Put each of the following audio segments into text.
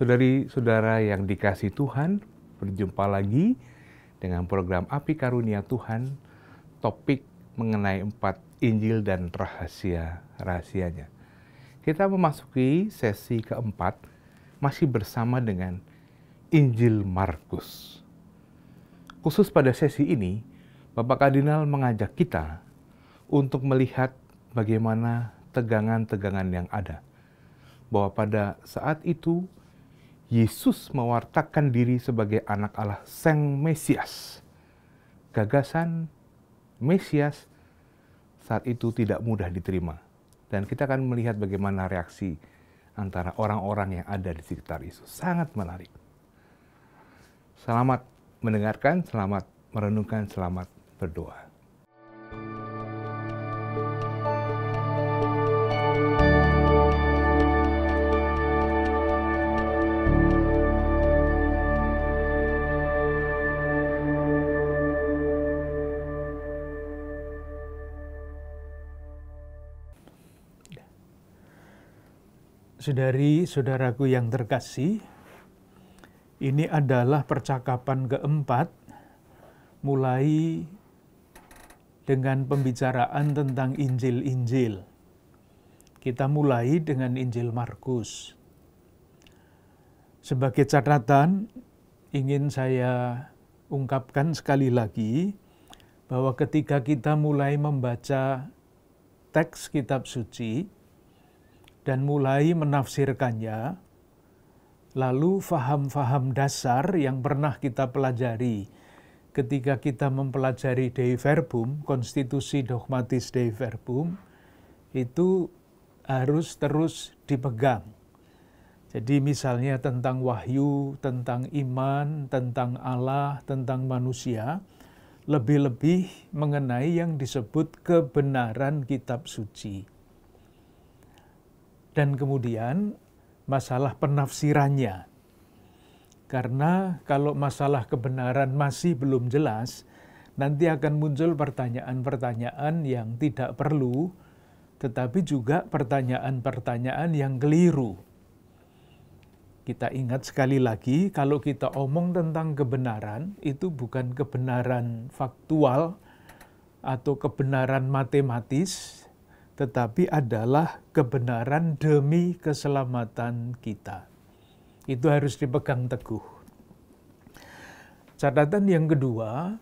Saudari-saudara yang dikasihi Tuhan, berjumpa lagi dengan program Api Karunia Tuhan, topik mengenai 4 Injil dan rahasia-rahasianya. Kita memasuki sesi keempat, masih bersama dengan Injil Markus. Khusus pada sesi ini, Bapak Kardinal mengajak kita untuk melihat bagaimana tegangan-tegangan yang ada. Bahwa pada saat itu, Yesus mewartakan diri sebagai anak Allah, Sang Mesias. Gagasan Mesias saat itu tidak mudah diterima. Dan kita akan melihat bagaimana reaksi antara orang-orang yang ada di sekitar Yesus. Sangat menarik. Selamat mendengarkan, selamat merenungkan, selamat berdoa. Saudari-saudaraku yang terkasih, ini adalah percakapan keempat, mulai dengan pembicaraan tentang Injil-Injil. Kita mulai dengan Injil Markus. Sebagai catatan, ingin saya ungkapkan sekali lagi, bahwa ketika kita mulai membaca teks kitab suci, dan mulai menafsirkannya, lalu faham-faham dasar yang pernah kita pelajari ketika kita mempelajari Dei Verbum, konstitusi dogmatis Dei Verbum, itu harus terus dipegang. Jadi misalnya tentang wahyu, tentang iman, tentang Allah, tentang manusia, lebih-lebih mengenai yang disebut kebenaran kitab suci. Dan kemudian masalah penafsirannya. Karena kalau masalah kebenaran masih belum jelas, nanti akan muncul pertanyaan-pertanyaan yang tidak perlu, tetapi juga pertanyaan-pertanyaan yang keliru. Kita ingat sekali lagi, kalau kita omong tentang kebenaran, itu bukan kebenaran faktual atau kebenaran matematis, tetapi adalah kebenaran demi keselamatan kita. Itu harus dipegang teguh. Catatan yang kedua,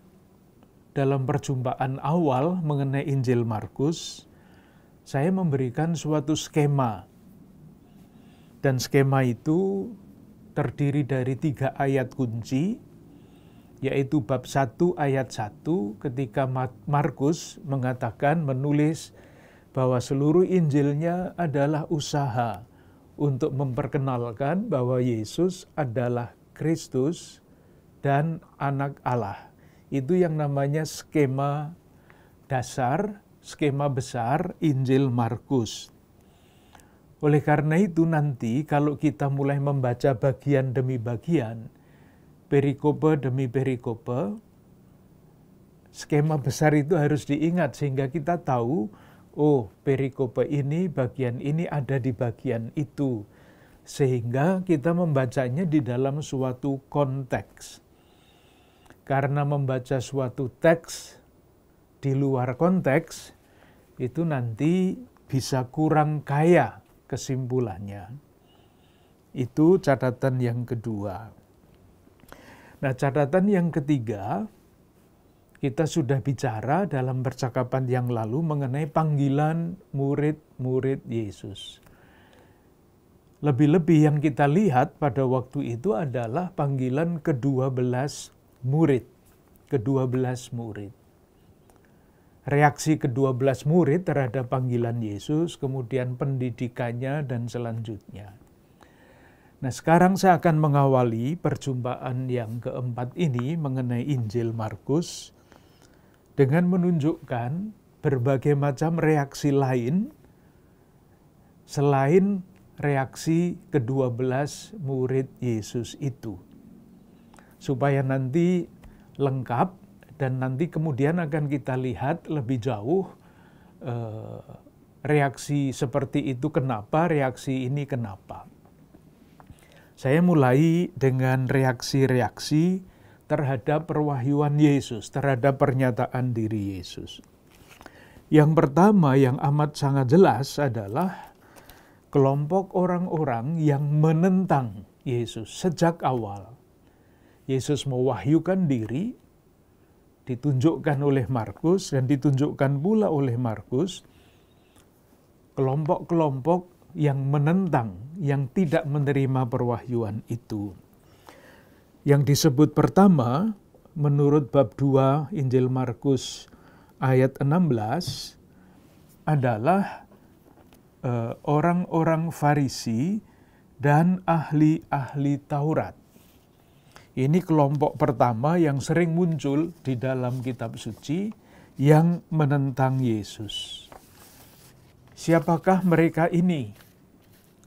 dalam perjumpaan awal mengenai Injil Markus, saya memberikan suatu skema. Dan skema itu terdiri dari 3 ayat kunci, yaitu bab 1 ayat 1 ketika Markus mengatakan, menulis bahwa seluruh Injilnya adalah usaha untuk memperkenalkan bahwa Yesus adalah Kristus dan anak Allah. Itu yang namanya skema dasar, skema besar Injil Markus. Oleh karena itu nanti kalau kita mulai membaca bagian demi bagian, perikope demi perikope, skema besar itu harus diingat sehingga kita tahu, oh, perikope ini, bagian ini ada di bagian itu. Sehingga kita membacanya di dalam suatu konteks. Karena membaca suatu teks di luar konteks, itu nanti bisa kurang kaya kesimpulannya. Itu catatan yang kedua. Nah, catatan yang ketiga, kita sudah bicara dalam percakapan yang lalu mengenai panggilan murid-murid Yesus. Lebih-lebih yang kita lihat pada waktu itu adalah panggilan ke-12 murid. Ke-12 murid. Reaksi ke-12 murid terhadap panggilan Yesus, kemudian pendidikannya dan selanjutnya. Nah, sekarang saya akan mengawali perjumpaan yang keempat ini mengenai Injil Markus dengan menunjukkan berbagai macam reaksi lain selain reaksi ke-12 murid Yesus itu. Supaya nanti lengkap dan nanti kemudian akan kita lihat lebih jauh reaksi seperti itu kenapa, reaksi ini kenapa. Saya mulai dengan reaksi-reaksi terhadap perwahyuan Yesus, terhadap pernyataan diri Yesus. Yang pertama yang amat sangat jelas adalah kelompok orang-orang yang menentang Yesus sejak awal. Yesus mewahyukan diri, ditunjukkan oleh Markus dan ditunjukkan pula oleh Markus, kelompok-kelompok yang menentang, yang tidak menerima perwahyuan itu. Yang disebut pertama, menurut bab 2 Injil Markus ayat 16, adalah orang-orang Farisi dan ahli-ahli Taurat. Ini kelompok pertama yang sering muncul di dalam kitab suci yang menentang Yesus. Siapakah mereka ini?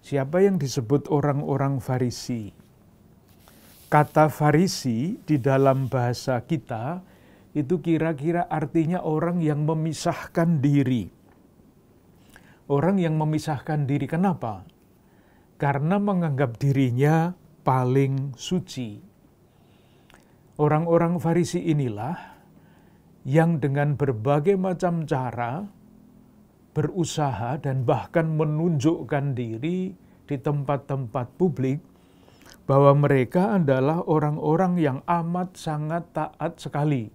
Siapa yang disebut orang-orang Farisi? Kata Farisi di dalam bahasa kita itu kira-kira artinya orang yang memisahkan diri. Orang yang memisahkan diri, kenapa? Karena menganggap dirinya paling suci. Orang-orang Farisi inilah yang dengan berbagai macam cara berusaha dan bahkan menunjukkan diri di tempat-tempat publik bahwa mereka adalah orang-orang yang amat sangat taat sekali.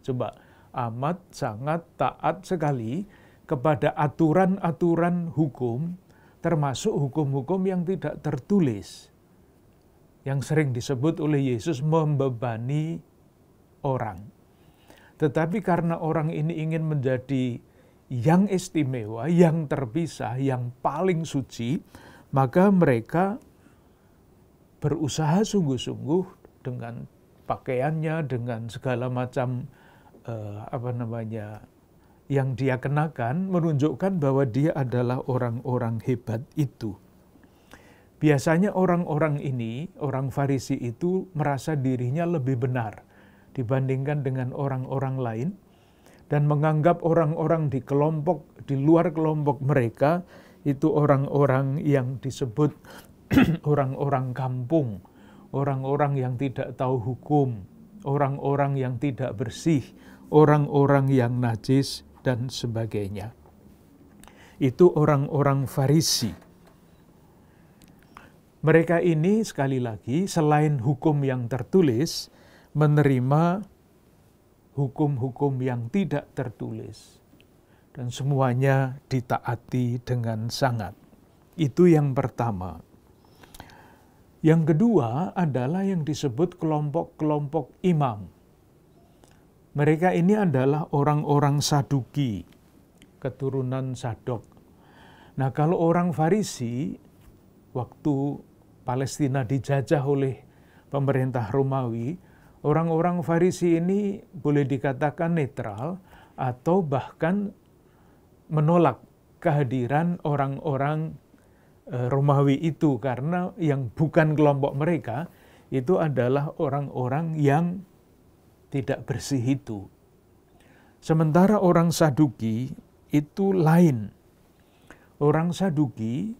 Coba, amat sangat taat sekali kepada aturan-aturan hukum, termasuk hukum-hukum yang tidak tertulis, yang sering disebut oleh Yesus membebani orang. Tetapi karena orang ini ingin menjadi yang istimewa, yang terpisah, yang paling suci, maka mereka berusaha sungguh-sungguh dengan pakaiannya, dengan segala macam yang dia kenakan, menunjukkan bahwa dia adalah orang-orang hebat itu. Biasanya orang-orang ini, orang Farisi itu merasa dirinya lebih benar dibandingkan dengan orang-orang lain, dan menganggap orang-orang di luar kelompok mereka itu orang-orang yang disebut orang-orang kampung, orang-orang yang tidak tahu hukum, orang-orang yang tidak bersih, orang-orang yang najis, dan sebagainya. Itu orang-orang Farisi. Mereka ini sekali lagi selain hukum yang tertulis, menerima hukum-hukum yang tidak tertulis. Dan semuanya ditaati dengan sangat. Itu yang pertama. Yang kedua adalah yang disebut kelompok-kelompok imam. Mereka ini adalah orang-orang Saduki, keturunan Sadok. Nah, kalau orang Farisi, waktu Palestina dijajah oleh pemerintah Romawi, orang-orang Farisi ini boleh dikatakan netral atau bahkan menolak kehadiran orang-orang Romawi itu, karena yang bukan kelompok mereka itu adalah orang-orang yang tidak bersih itu. Sementara orang Saduki itu lain. Orang Saduki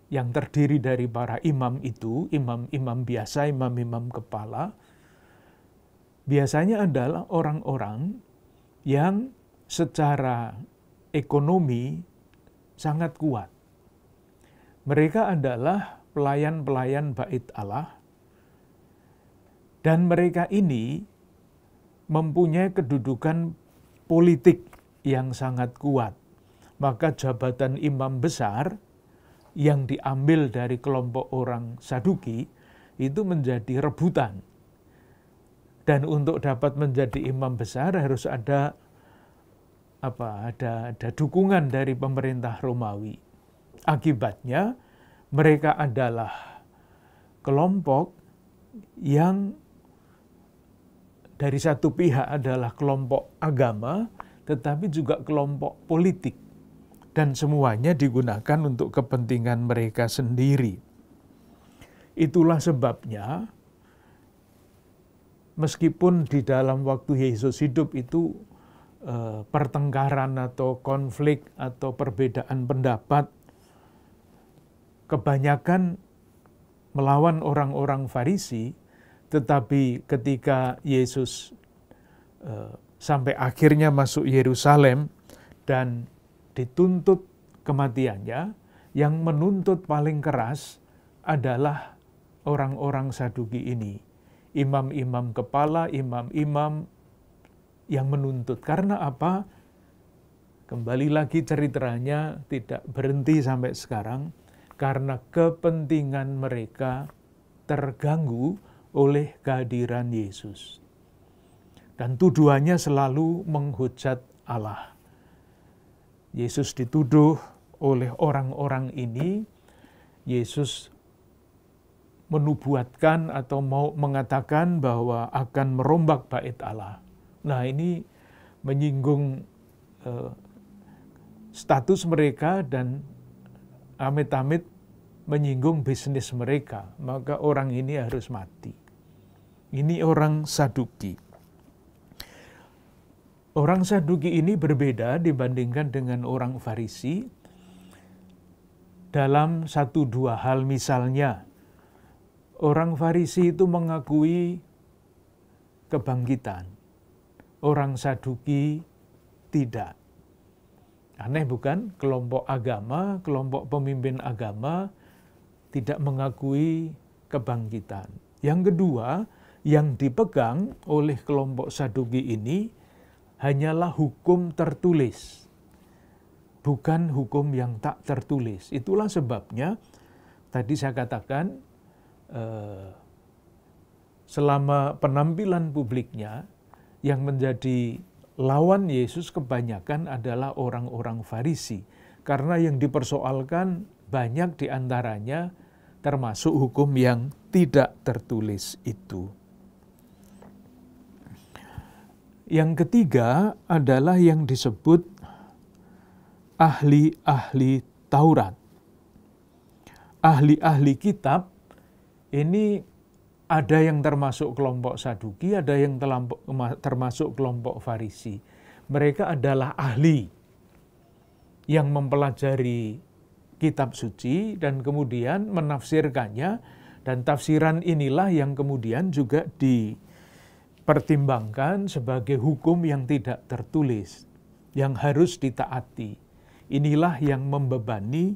yang terdiri dari para imam itu, imam-imam biasa, imam-imam kepala, biasanya adalah orang-orang yang secara ekonomi sangat kuat. Mereka adalah pelayan-pelayan bait Allah, dan mereka ini mempunyai kedudukan politik yang sangat kuat. Maka jabatan imam besar yang diambil dari kelompok orang Saduki itu menjadi rebutan. Dan untuk dapat menjadi imam besar harus ada dukungan dari pemerintah Romawi. Akibatnya, mereka adalah kelompok yang dari satu pihak adalah kelompok agama, tetapi juga kelompok politik. Dan semuanya digunakan untuk kepentingan mereka sendiri. Itulah sebabnya, meskipun di dalam waktu Yesus hidup itu pertengkaran atau konflik atau perbedaan pendapat kebanyakan melawan orang-orang Farisi, tetapi ketika Yesus sampai akhirnya masuk Yerusalem dan dituntut kematiannya, yang menuntut paling keras adalah orang-orang Saduki ini. Imam-imam kepala, imam-imam yang menuntut. Karena apa? Kembali lagi ceritanya tidak berhenti sampai sekarang, karena kepentingan mereka terganggu oleh kehadiran Yesus. Dan tuduhannya selalu menghujat Allah. Yesus dituduh oleh orang-orang ini, Yesus menubuatkan atau mau mengatakan bahwa akan merombak bait Allah. Nah, ini menyinggung status mereka dan amit-amit menyinggung bisnis mereka. Maka orang ini harus mati. Ini orang Saduki. Orang Saduki ini berbeda dibandingkan dengan orang Farisi dalam 1-2 hal. Misalnya, orang Farisi itu mengakui kebangkitan. Orang Saduki tidak. Aneh bukan? Kelompok agama, kelompok pemimpin agama tidak mengakui kebangkitan. Yang kedua, yang dipegang oleh kelompok Saduki ini hanyalah hukum tertulis, bukan hukum yang tak tertulis. Itulah sebabnya tadi saya katakan selama penampilan publiknya yang menjadi lawan Yesus kebanyakan adalah orang-orang Farisi. Karena yang dipersoalkan banyak diantaranya termasuk hukum yang tidak tertulis itu. Yang ketiga adalah yang disebut ahli-ahli Taurat. Ahli-ahli kitab ini ada yang termasuk kelompok Saduki, ada yang termasuk kelompok Farisi. Mereka adalah ahli yang mempelajari kitab suci dan kemudian menafsirkannya, dan tafsiran inilah yang kemudian juga dipertimbangkan sebagai hukum yang tidak tertulis, yang harus ditaati. Inilah yang membebani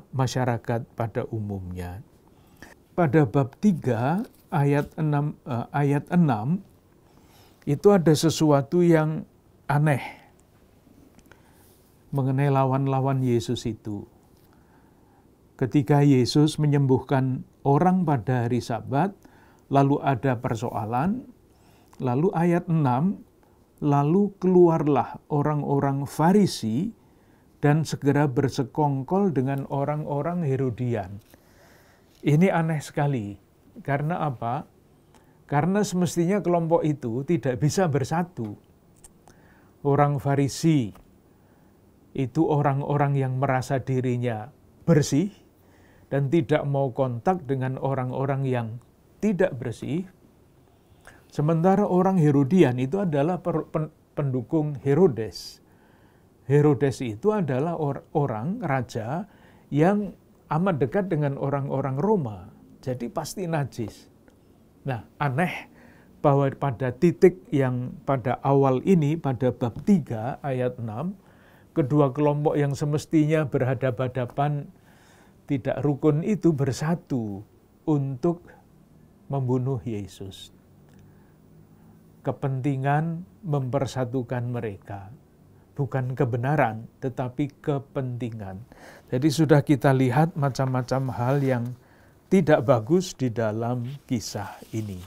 masyarakat pada umumnya. Pada bab 3 ayat 6 itu ada sesuatu yang aneh mengenai lawan-lawan Yesus itu. Ketika Yesus menyembuhkan orang pada hari Sabat, lalu ada persoalan, lalu ayat 6, lalu keluarlah orang-orang Farisi dan segera bersekongkol dengan orang-orang Herodian. Ini aneh sekali. Karena apa? Karena semestinya kelompok itu tidak bisa bersatu. Orang Farisi itu orang-orang yang merasa dirinya bersih dan tidak mau kontak dengan orang-orang yang tidak bersih. Sementara orang Herodian itu adalah pendukung Herodes. Herodes itu adalah orang raja yang amat dekat dengan orang-orang Roma. Jadi pasti najis. Nah, aneh bahwa pada titik yang pada awal ini, pada bab 3 ayat 6, kedua kelompok yang semestinya berhadapan-hadapan tidak rukun itu bersatu untuk membunuh Yesus. Kepentingan mempersatukan mereka. Bukan kebenaran, tetapi kepentingan. Jadi sudah kita lihat macam-macam hal yang tidak bagus di dalam kisah ini.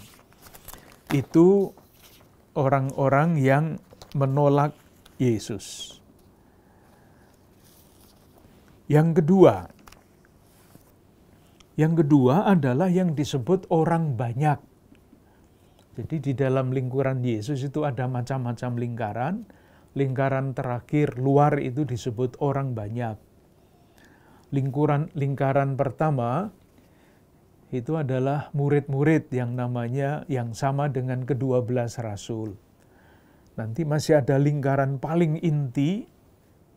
Itu orang-orang yang menolak Yesus. Yang kedua adalah yang disebut orang banyak. Jadi di dalam lingkaran Yesus itu ada macam-macam lingkaran. Lingkaran terakhir luar itu disebut orang banyak. Lingkaran pertama itu adalah murid-murid yang namanya yang sama dengan ke-12 rasul. Nanti masih ada lingkaran paling inti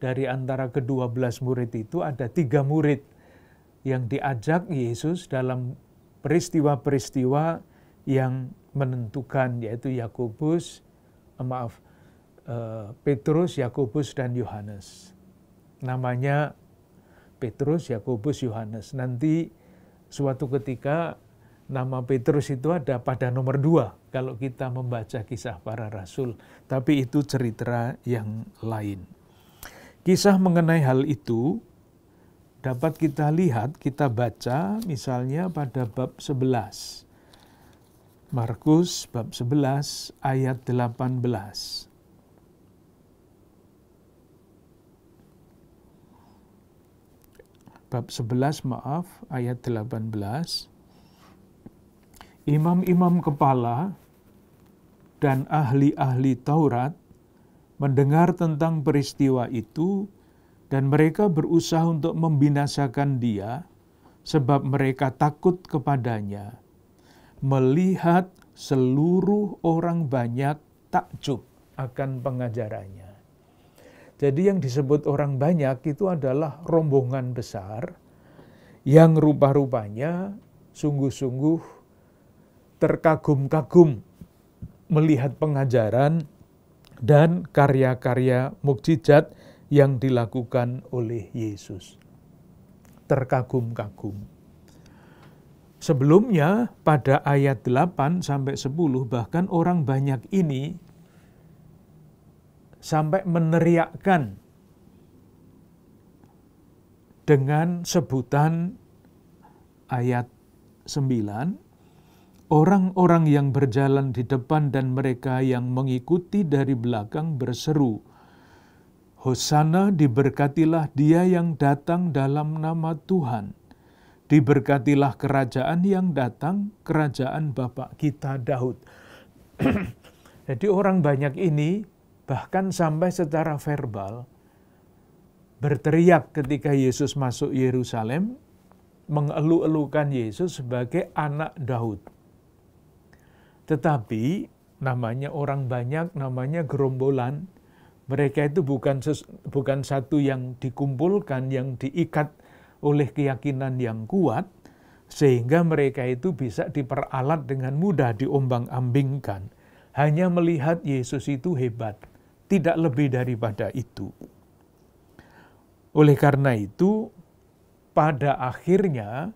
dari antara ke-12 murid itu ada 3 murid. yang diajak Yesus dalam peristiwa-peristiwa yang menentukan, yaitu Petrus, Yakobus, dan Yohanes. Namanya Petrus, Yakobus, Yohanes. Nanti suatu ketika nama Petrus itu ada pada nomor 2 kalau kita membaca Kisah Para Rasul. Tapi itu cerita yang lain. Kisah mengenai hal itu dapat kita lihat, kita baca misalnya pada bab 11. Markus bab 11 ayat 18. Bab 11 ayat 18. Imam-imam kepala dan ahli-ahli Taurat mendengar tentang peristiwa itu dan mereka berusaha untuk membinasakan dia sebab mereka takut kepadanya. Melihat seluruh orang banyak takjub akan pengajarannya. Jadi yang disebut orang banyak itu adalah rombongan besar yang rupa-rupanya sungguh-sungguh terkagum-kagum melihat pengajaran dan karya-karya mukjizat yang dilakukan oleh Yesus. Terkagum-kagum. Sebelumnya pada ayat 8 sampai 10 bahkan orang banyak ini sampai meneriakkan dengan sebutan ayat 9, orang-orang yang berjalan di depan dan mereka yang mengikuti dari belakang berseru, Hosana, diberkatilah dia yang datang dalam nama Tuhan. Diberkatilah kerajaan yang datang, kerajaan Bapa kita Daud. Jadi orang banyak ini bahkan sampai secara verbal berteriak ketika Yesus masuk Yerusalem, mengeluh-elukan Yesus sebagai anak Daud. Tetapi namanya orang banyak, namanya gerombolan, mereka itu bukan satu yang dikumpulkan, yang diikat oleh keyakinan yang kuat, sehingga mereka itu bisa diperalat dengan mudah, diombang-ambingkan. Hanya melihat Yesus itu hebat, tidak lebih daripada itu. Oleh karena itu, pada akhirnya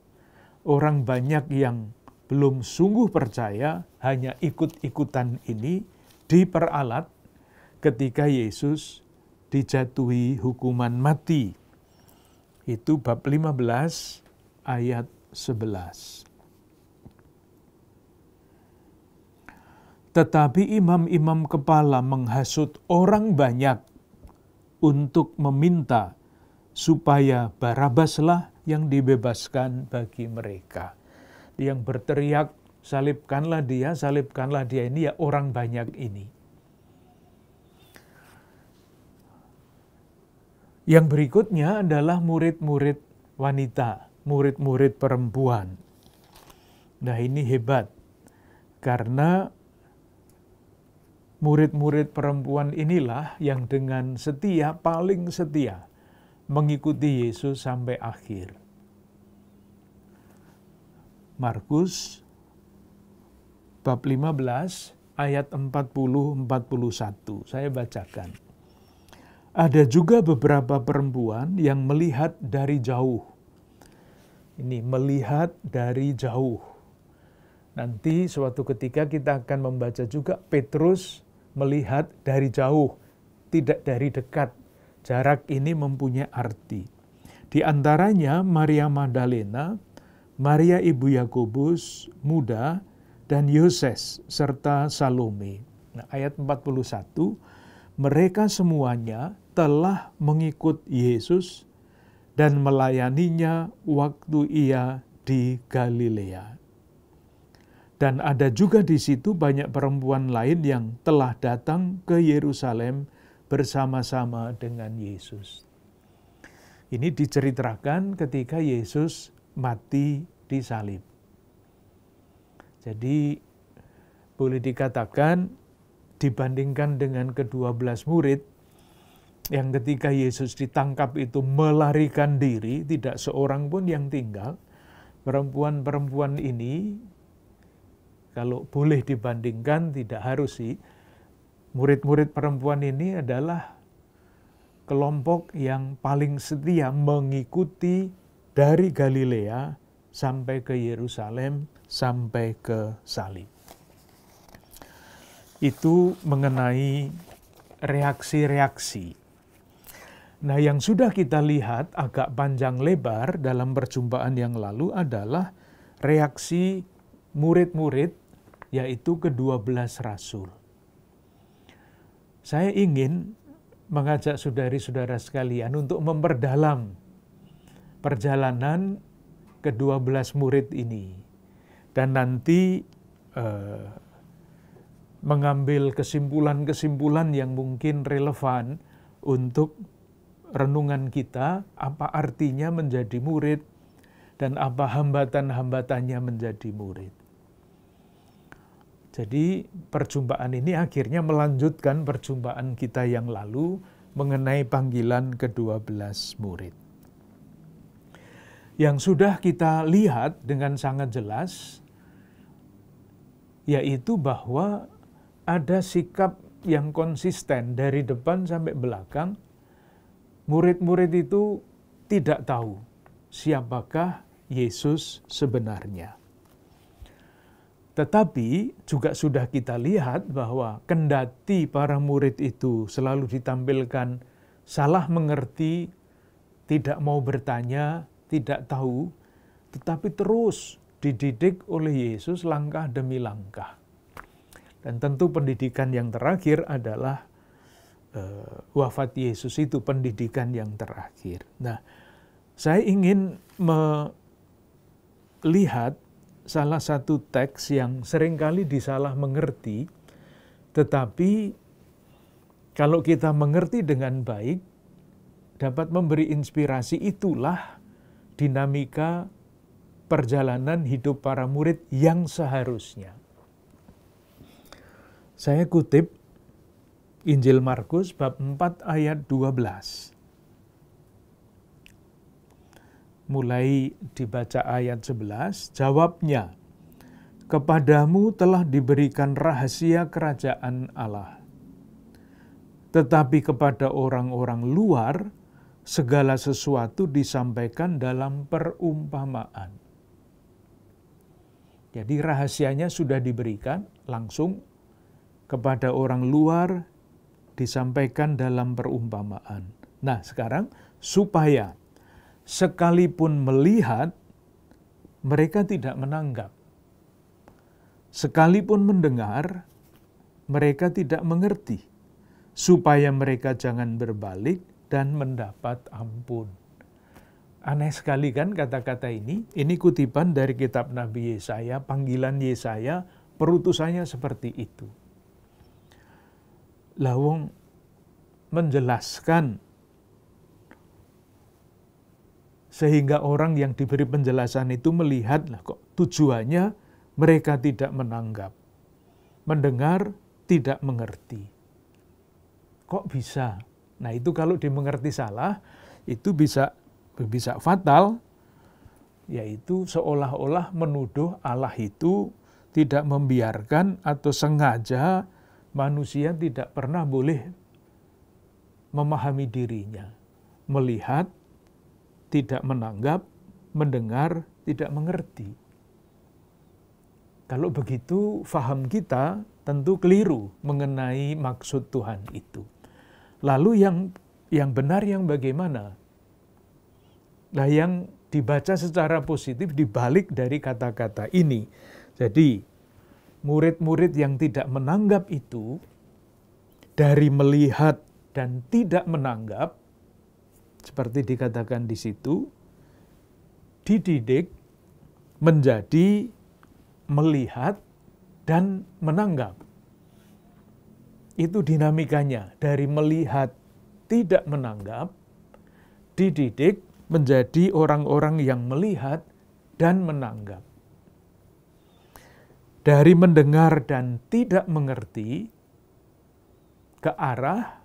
orang banyak yang belum sungguh percaya, hanya ikut-ikutan ini diperalat ketika Yesus dijatuhi hukuman mati. Itu bab 15 ayat 11. Tetapi imam-imam kepala menghasut orang banyak untuk meminta supaya Barabaslah yang dibebaskan bagi mereka. Yang berteriak, salibkanlah dia ini ya orang banyak ini. Yang berikutnya adalah murid-murid wanita, murid-murid perempuan. Nah ini hebat, karena murid-murid perempuan inilah yang dengan setia, paling setia, mengikuti Yesus sampai akhir. Markus bab 15 ayat 40-41, saya bacakan. Ada juga beberapa perempuan yang melihat dari jauh. Ini melihat dari jauh. Nanti suatu ketika kita akan membaca juga Petrus melihat dari jauh, tidak dari dekat. Jarak ini mempunyai arti. Di antaranya Maria Magdalena, Maria ibu Yakobus muda, dan Yoses serta Salome. Nah, ayat 41, mereka semuanya telah mengikut Yesus dan melayaninya waktu ia di Galilea. Dan ada juga di situ banyak perempuan lain yang telah datang ke Yerusalem bersama-sama dengan Yesus. Ini diceritakan ketika Yesus mati disalib. Jadi boleh dikatakan dibandingkan dengan ke-12 murid, yang ketika Yesus ditangkap itu melarikan diri, tidak seorang pun yang tinggal. Perempuan-perempuan ini, kalau boleh dibandingkan, tidak harus sih, murid-murid perempuan ini adalah kelompok yang paling setia mengikuti dari Galilea sampai ke Yerusalem, sampai ke salib. Itu mengenai reaksi-reaksi. Nah, yang sudah kita lihat agak panjang lebar dalam perjumpaan yang lalu adalah reaksi murid-murid, yaitu ke-12 rasul. Saya ingin mengajak saudari-saudara sekalian untuk memperdalam perjalanan ke-12 murid ini. Dan nanti mengambil kesimpulan-kesimpulan yang mungkin relevan untuk renungan kita, apa artinya menjadi murid, dan apa hambatan-hambatannya menjadi murid. Jadi perjumpaan ini akhirnya melanjutkan perjumpaan kita yang lalu mengenai panggilan ke-12 murid. Yang sudah kita lihat dengan sangat jelas, yaitu bahwa ada sikap yang konsisten dari depan sampai belakang. Murid-murid itu tidak tahu siapakah Yesus sebenarnya. Tetapi juga sudah kita lihat bahwa kendati para murid itu selalu ditampilkan salah mengerti, tidak mau bertanya, tidak tahu, tetapi terus dididik oleh Yesus langkah demi langkah. Dan tentu pendidikan yang terakhir adalah wafat Yesus, itu pendidikan yang terakhir. Nah, saya ingin melihat salah satu teks yang seringkali disalah mengerti, tetapi kalau kita mengerti dengan baik, dapat memberi inspirasi. Itulah dinamika perjalanan hidup para murid yang seharusnya. Saya kutip Injil Markus bab 4 ayat 12. Mulai dibaca ayat 11, jawabnya, "Kepadamu telah diberikan rahasia kerajaan Allah. Tetapi kepada orang-orang luar, segala sesuatu disampaikan dalam perumpamaan." Jadi rahasianya sudah diberikan langsung kepada orang luar, disampaikan dalam perumpamaan. Nah, sekarang supaya sekalipun melihat, mereka tidak menanggap. Sekalipun mendengar, mereka tidak mengerti. Supaya mereka jangan berbalik dan mendapat ampun. Aneh sekali kan kata-kata ini? Ini kutipan dari kitab Nabi Yesaya, panggilan Yesaya, perutusannya seperti itu. Lawong menjelaskan sehingga orang yang diberi penjelasan itu melihat, lah kok tujuannya mereka tidak menanggap, mendengar tidak mengerti. Kok bisa? Nah, itu kalau dimengerti salah, itu bisa fatal, yaitu seolah-olah menuduh Allah itu tidak membiarkan atau sengaja manusia tidak pernah boleh memahami dirinya, melihat, tidak menanggap, mendengar, tidak mengerti. Kalau begitu, faham kita tentu keliru mengenai maksud Tuhan itu. Lalu yang benar yang bagaimana? Nah, yang dibaca secara positif dibalik dari kata-kata ini. Jadi, murid-murid yang tidak menanggap itu, dari melihat dan tidak menanggap, seperti dikatakan di situ, dididik menjadi melihat dan menanggap. Itu dinamikanya, dari melihat tidak menanggap, dididik menjadi orang-orang yang melihat dan menanggap. Dari mendengar dan tidak mengerti, ke arah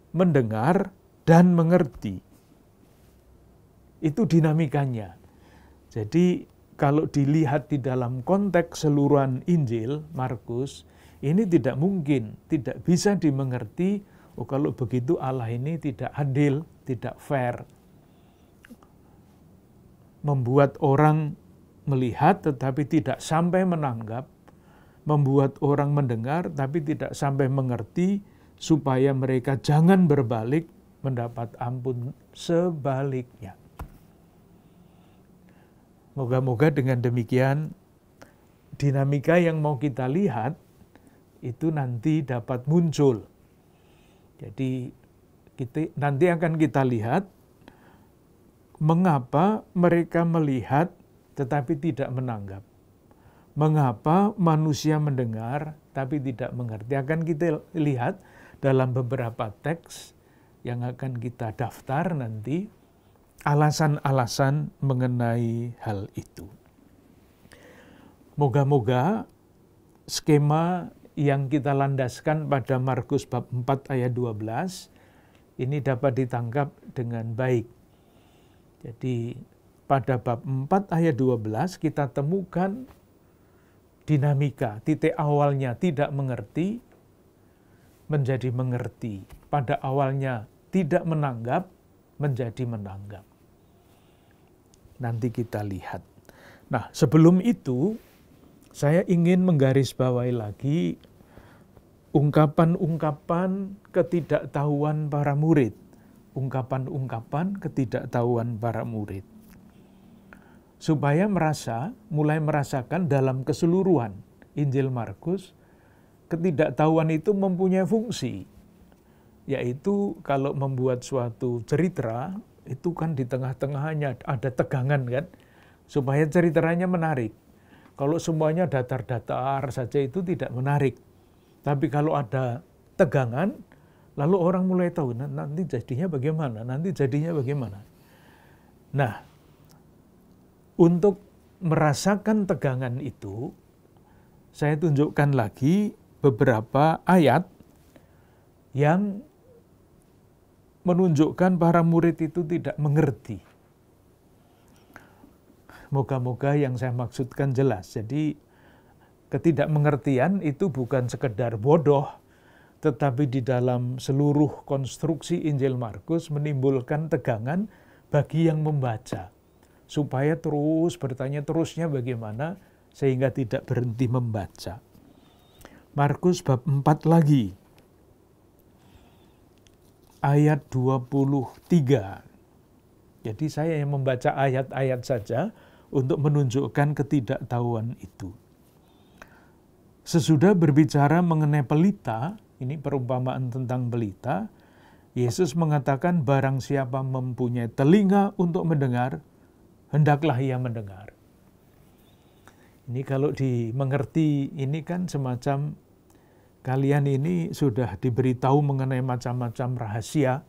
mendengar dan mengerti. Itu dinamikanya. Jadi kalau dilihat di dalam konteks seluruhan Injil Markus, ini tidak mungkin, tidak bisa dimengerti, oh kalau begitu Allah ini tidak adil, tidak fair. Membuat orang melihat tetapi tidak sampai menanggap, membuat orang mendengar tapi tidak sampai mengerti, supaya mereka jangan berbalik mendapat ampun sebaliknya. Moga-moga dengan demikian dinamika yang mau kita lihat itu nanti dapat muncul. Jadi nanti akan kita lihat mengapa mereka melihat tetapi tidak menanggap. Mengapa manusia mendengar tapi tidak mengerti. Akan kita lihat dalam beberapa teks yang akan kita daftar nanti, alasan-alasan mengenai hal itu. Moga-moga skema yang kita landaskan pada Markus bab 4 ayat 12 ini dapat ditangkap dengan baik. Jadi pada bab 4 ayat 12 kita temukan dinamika, titik awalnya tidak mengerti, menjadi mengerti. Pada awalnya tidak menanggap, menjadi menanggap. Nanti kita lihat. Nah, sebelum itu, saya ingin menggarisbawahi lagi ungkapan-ungkapan ketidaktahuan para murid. Ungkapan-ungkapan ketidaktahuan para murid. Supaya mulai merasakan dalam keseluruhan Injil Markus, ketidaktahuan itu mempunyai fungsi, yaitu kalau membuat suatu cerita, itu kan di tengah-tengahnya ada tegangan kan, supaya ceritanya menarik. Kalau semuanya datar-datar saja itu tidak menarik. Tapi kalau ada tegangan, lalu orang mulai tahu, nanti jadinya bagaimana, nanti jadinya bagaimana. Nah, untuk merasakan tegangan itu, saya tunjukkan lagi beberapa ayat yang menunjukkan para murid itu tidak mengerti. Moga-moga yang saya maksudkan jelas. Jadi ketidakmengertian itu bukan sekedar bodoh, tetapi di dalam seluruh konstruksi Injil Markus menimbulkan tegangan bagi yang membaca. Supaya terus bertanya terusnya bagaimana, sehingga tidak berhenti membaca. Markus bab 4 lagi, ayat 23. Jadi saya yang membaca ayat-ayat saja untuk menunjukkan ketidaktahuan itu. Sesudah berbicara mengenai pelita, ini perumpamaan tentang pelita, Yesus mengatakan barang siapa mempunyai telinga untuk mendengar, hendaklah ia mendengar. Ini kalau dimengerti, ini kan semacam kalian ini sudah diberitahu mengenai macam-macam rahasia.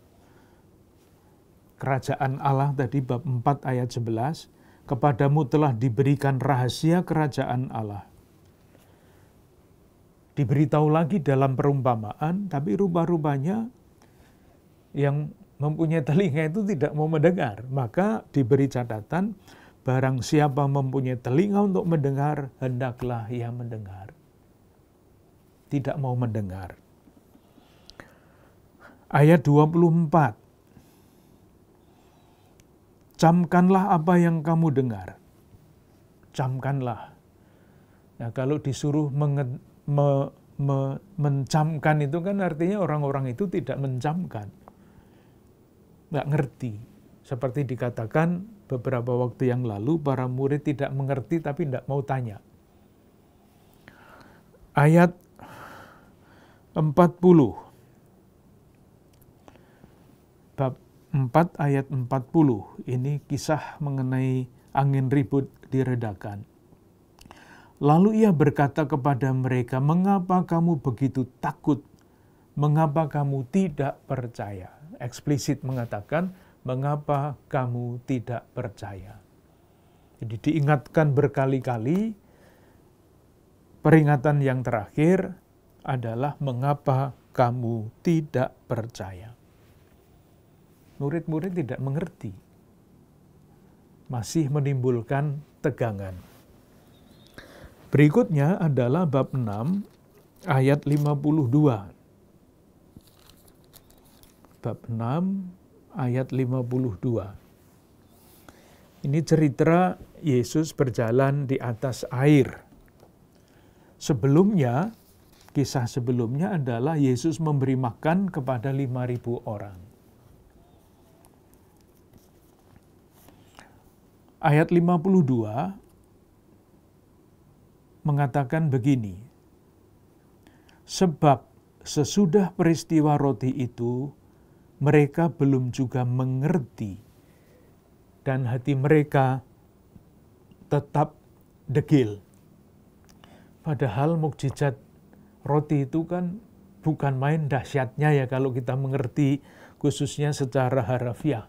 Kerajaan Allah tadi bab 4 ayat 11, kepadamu telah diberikan rahasia kerajaan Allah. Diberitahu lagi dalam perumpamaan, tapi rupa-rupanya yang mempunyai telinga itu tidak mau mendengar. Maka diberi catatan, barang siapa mempunyai telinga untuk mendengar, hendaklah ia mendengar. Tidak mau mendengar. Ayat 24. Camkanlah apa yang kamu dengar. Camkanlah. Nah, kalau disuruh mencamkan itu kan artinya orang-orang itu tidak mencamkan. Nggak ngerti. Seperti dikatakan beberapa waktu yang lalu, para murid tidak mengerti tapi tidak mau tanya. Ayat 40. Bab 4 ayat 40. Ini kisah mengenai angin ribut diredakan. Lalu ia berkata kepada mereka, mengapa kamu begitu takut? Mengapa kamu tidak percaya? Eksplisit mengatakan, mengapa kamu tidak percaya? Jadi diingatkan berkali-kali, peringatan yang terakhir adalah mengapa kamu tidak percaya. Murid-murid tidak mengerti. Masih menimbulkan tegangan. Berikutnya adalah bab 6 ayat 52. Bab 6 ayat 52. Ini cerita Yesus berjalan di atas air. Sebelumnya, kisah sebelumnya adalah Yesus memberi makan kepada 5.000 orang. Ayat 52 mengatakan begini, sebab sesudah peristiwa roti itu, mereka belum juga mengerti, dan hati mereka tetap degil. Padahal mukjizat roti itu kan bukan main dahsyatnya ya kalau kita mengerti khususnya secara harafiah.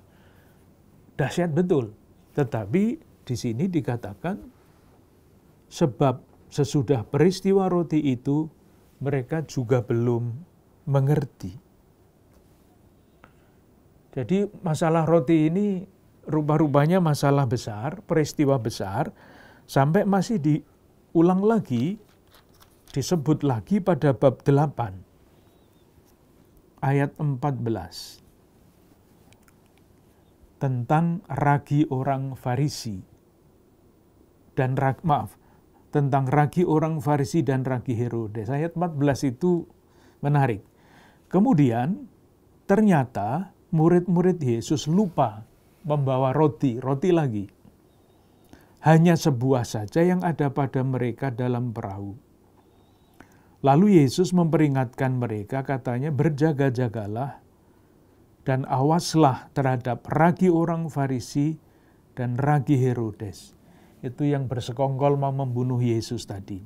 Dahsyat betul, tetapi di sini dikatakan sebab sesudah peristiwa roti itu mereka juga belum mengerti. Jadi masalah roti ini rupa-rupanya masalah besar, peristiwa besar, sampai masih diulang lagi, disebut lagi pada bab 8, ayat 14. Tentang ragi orang Farisi dan tentang ragi orang Farisi dan ragi Herodes. Ayat 14 itu menarik. Kemudian ternyata murid-murid Yesus lupa membawa roti lagi. Hanya sebuah saja yang ada pada mereka dalam perahu. Lalu Yesus memperingatkan mereka, katanya, berjaga-jagalah dan awaslah terhadap ragi orang Farisi dan ragi Herodes. Itu yang bersekongkol mau membunuh Yesus tadi.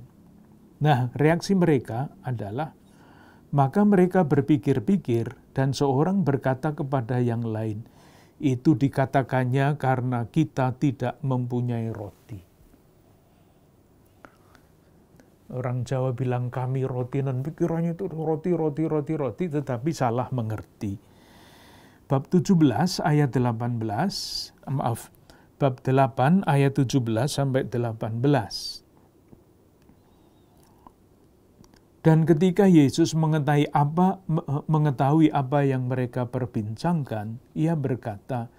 Nah, reaksi mereka adalah, maka mereka berpikir-pikir dan seorang berkata kepada yang lain, itu dikatakannya karena kita tidak mempunyai roti. Orang Jawa bilang kami roti, dan pikirannya itu roti, tetapi salah mengerti. Bab 17 ayat 18, bab 8 ayat 17 sampai 18. Dan ketika Yesus mengetahui apa yang mereka perbincangkan, ia berkata,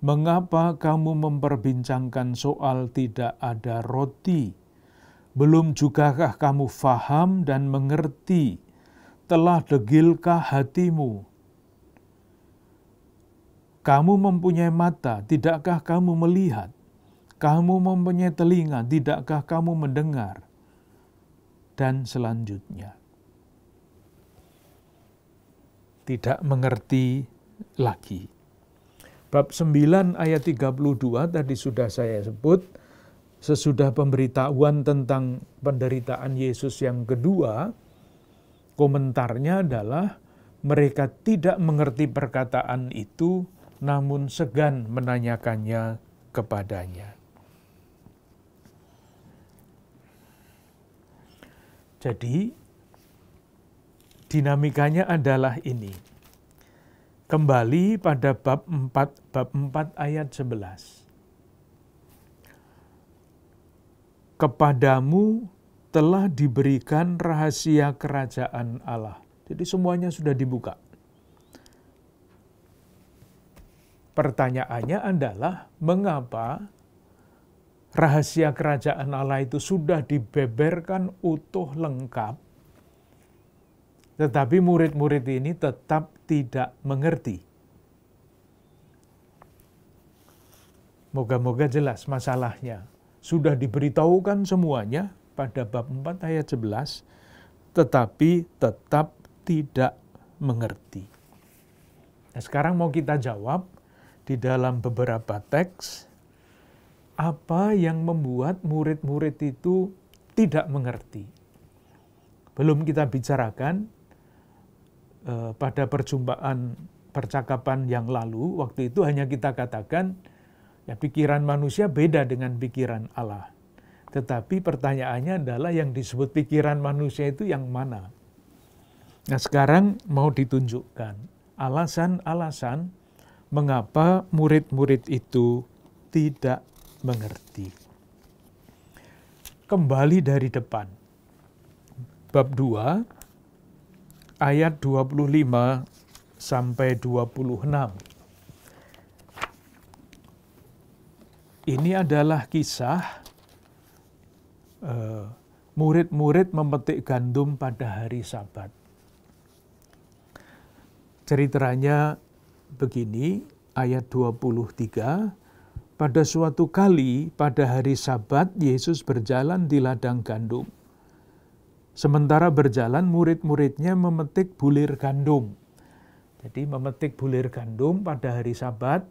mengapa kamu memperbincangkan soal tidak ada roti? Belum jugakah kamu faham dan mengerti? Telah degilkah hatimu? Kamu mempunyai mata, tidakkah kamu melihat? Kamu mempunyai telinga, tidakkah kamu mendengar? Dan selanjutnya. Tidak mengerti lagi. Bab 9 ayat 32 tadi sudah saya sebut, sesudah pemberitahuan tentang penderitaan Yesus yang kedua, komentarnya adalah mereka tidak mengerti perkataan itu, namun segan menanyakannya kepadanya. Jadi, dinamikanya adalah ini. Kembali pada bab 4 ayat 11. Kepadamu telah diberikan rahasia kerajaan Allah. Jadi semuanya sudah dibuka. Pertanyaannya adalah, mengapa rahasia kerajaan Allah itu sudah dibeberkan utuh lengkap, tetapi murid-murid ini tetap tidak mengerti? Moga-moga jelas masalahnya. Sudah diberitahukan semuanya pada bab 4 ayat 11, tetapi tetap tidak mengerti. Nah, sekarang mau kita jawab di dalam beberapa teks, apa yang membuat murid-murid itu tidak mengerti. Belum kita bicarakan pada percakapan yang lalu, waktu itu hanya kita katakan, ya pikiran manusia beda dengan pikiran Allah. Tetapi pertanyaannya adalah yang disebut pikiran manusia itu yang mana? Nah, sekarang mau ditunjukkan alasan-alasan mengapa murid-murid itu tidak mengerti. Kembali dari depan. Bab 2, ayat 25 sampai 26. Ini adalah kisah murid-murid memetik gandum pada hari Sabat. Ceritanya begini, ayat 23, pada suatu kali pada hari Sabat Yesus berjalan di ladang gandum. Sementara berjalan murid-muridnya memetik bulir gandum. Jadi memetik bulir gandum pada hari Sabat,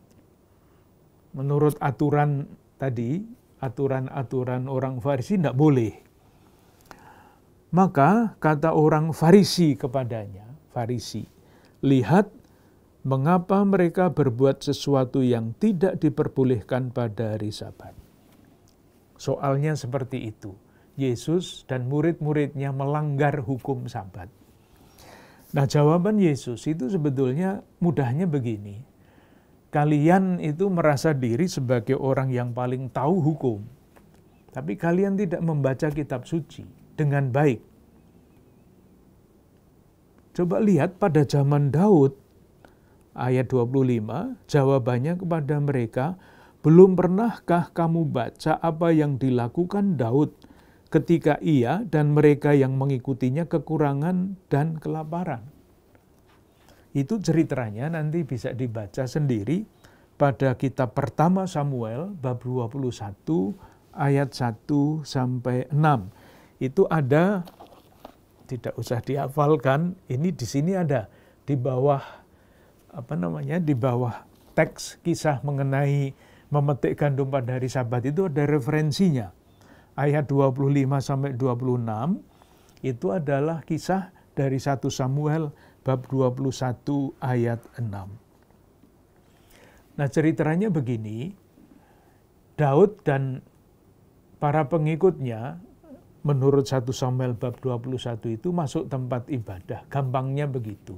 menurut aturan tadi, aturan-aturan orang Farisi tidak boleh. Maka kata orang Farisi kepadanya, Farisi, lihat mengapa mereka berbuat sesuatu yang tidak diperbolehkan pada hari Sabat. Soalnya seperti itu. Yesus dan murid-muridnya melanggar hukum Sabat. Nah, jawaban Yesus itu sebetulnya mudahnya begini. Kalian itu merasa diri sebagai orang yang paling tahu hukum. Tapi kalian tidak membaca kitab suci dengan baik. Coba lihat pada zaman Daud, ayat 25, jawabannya kepada mereka, belum pernahkah kamu baca apa yang dilakukan Daud ketika ia dan mereka yang mengikutinya kekurangan dan kelaparan? Itu ceritanya nanti bisa dibaca sendiri pada kitab pertama Samuel bab 21 ayat 1 sampai 6. Itu ada, tidak usah dihafalkan, ini di sini ada di bawah di bawah teks kisah mengenai memetik gandum pada hari Sabat itu ada referensinya. Ayat 25 sampai 26 itu adalah kisah dari 1 Samuel bab 21 ayat 6. Nah, ceritanya begini, Daud dan para pengikutnya menurut 1 Samuel bab 21 itu masuk tempat ibadah, gampangnya begitu.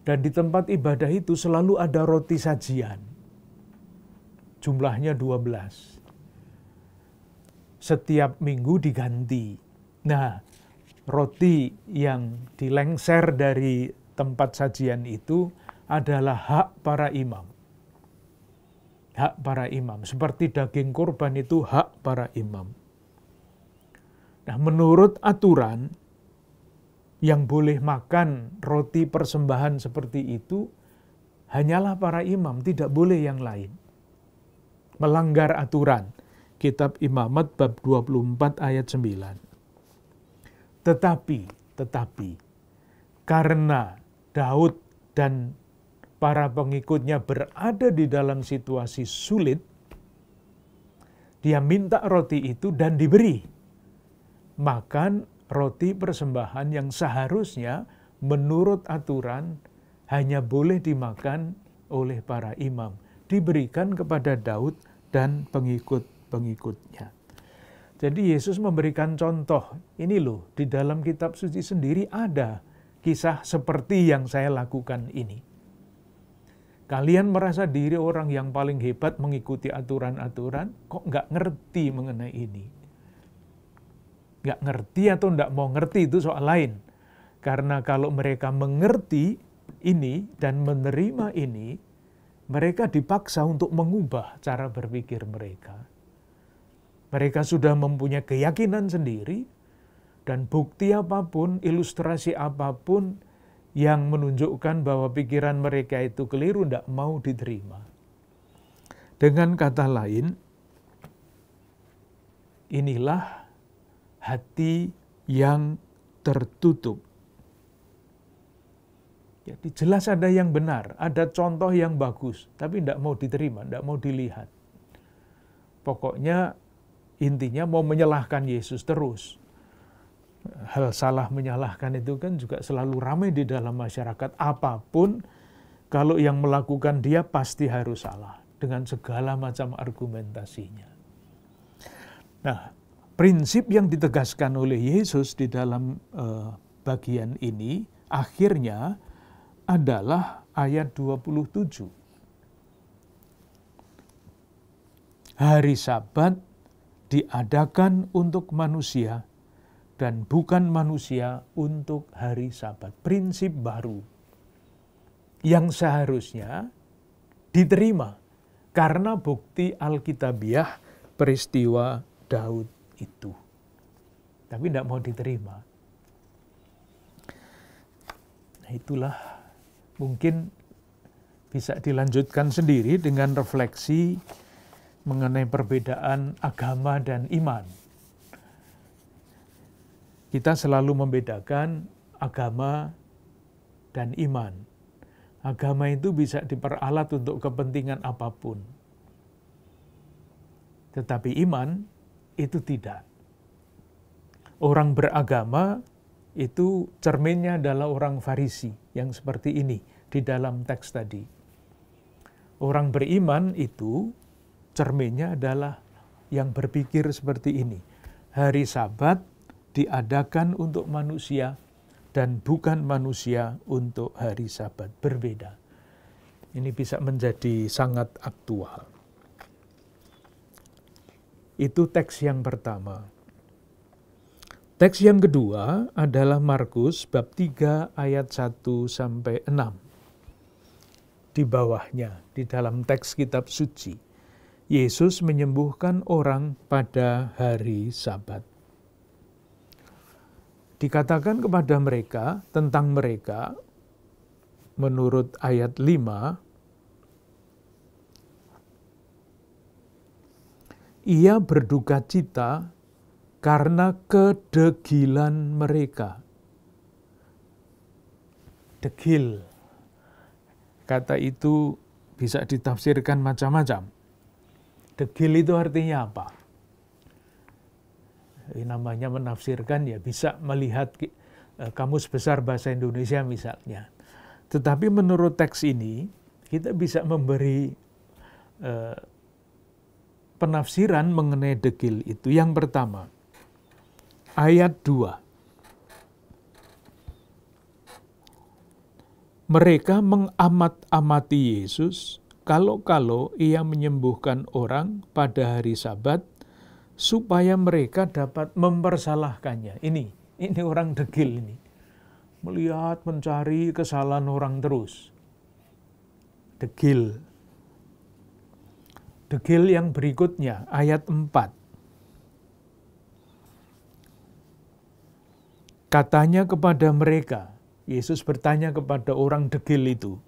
Dan di tempat ibadah itu selalu ada roti sajian, jumlahnya 12. Setiap minggu diganti. Nah, roti yang dilengser dari tempat sajian itu adalah hak para imam. Hak para imam. Seperti daging kurban itu hak para imam. Nah, menurut aturan, yang boleh makan roti persembahan seperti itu hanyalah para imam, tidak boleh yang lain. Melanggar aturan. Kitab Imamat bab 24 ayat 9. Tetapi, karena Daud dan para pengikutnya berada di dalam situasi sulit, dia minta roti itu dan diberi. Makan roti persembahan yang seharusnya menurut aturan hanya boleh dimakan oleh para imam. Diberikan kepada Daud dan pengikut-pengikutnya. Jadi Yesus memberikan contoh, ini loh, di dalam kitab suci sendiri ada kisah seperti yang saya lakukan ini. Kalian merasa diri orang yang paling hebat mengikuti aturan-aturan, kok nggak ngerti mengenai ini? Nggak ngerti atau nggak mau ngerti itu soal lain. Karena kalau mereka mengerti ini dan menerima ini, mereka dipaksa untuk mengubah cara berpikir mereka. Mereka sudah mempunyai keyakinan sendiri, dan bukti apapun, ilustrasi apapun yang menunjukkan bahwa pikiran mereka itu keliru, tidak mau diterima. Dengan kata lain, inilah hati yang tertutup. Jadi jelas ada yang benar, ada contoh yang bagus, tapi tidak mau diterima, tidak mau dilihat. Pokoknya intinya mau menyalahkan Yesus terus. Hal salah menyalahkan itu kan juga selalu ramai di dalam masyarakat. Apapun, kalau yang melakukan dia pasti harus salah, dengan segala macam argumentasinya. Nah, prinsip yang ditegaskan oleh Yesus di dalam bagian ini, akhirnya adalah ayat 27. hari Sabat diadakan untuk manusia dan bukan manusia untuk hari Sabat. Prinsip baru yang seharusnya diterima karena bukti Alkitabiah peristiwa Daud itu. Tapi tidak mau diterima. Nah, itulah mungkin bisa dilanjutkan sendiri dengan refleksi mengenai perbedaan agama dan iman. Kita selalu membedakan agama dan iman. Agama itu bisa diperalat untuk kepentingan apapun. Tetapi iman itu tidak. Orang beragama itu cerminnya adalah orang Farisi yang seperti ini di dalam teks tadi. Orang beriman itu cerminnya adalah yang berpikir seperti ini. Hari Sabat diadakan untuk manusia dan bukan manusia untuk hari Sabat. Berbeda. Ini bisa menjadi sangat aktual. Itu teks yang pertama. Teks yang kedua adalah Markus bab 3 ayat 1 sampai 6. Di bawahnya, di dalam teks kitab suci, Yesus menyembuhkan orang pada hari Sabat. Dikatakan kepada mereka, tentang mereka, menurut ayat 5, ia berduka cita karena kedegilan mereka. Degil. Kata itu bisa ditafsirkan macam-macam. Degil itu artinya apa? Namanya menafsirkan ya bisa melihat Kamus Besar Bahasa Indonesia misalnya. Tetapi menurut teks ini kita bisa memberi penafsiran mengenai degil itu. Yang pertama, ayat 2. Mereka mengamat-amati Yesus kalau-kalau ia menyembuhkan orang pada hari Sabat supaya mereka dapat mempersalahkannya. Ini orang degil ini. Melihat, mencari kesalahan orang terus. Degil. Degil yang berikutnya, ayat 4. Katanya kepada mereka, Yesus bertanya kepada orang degil itu,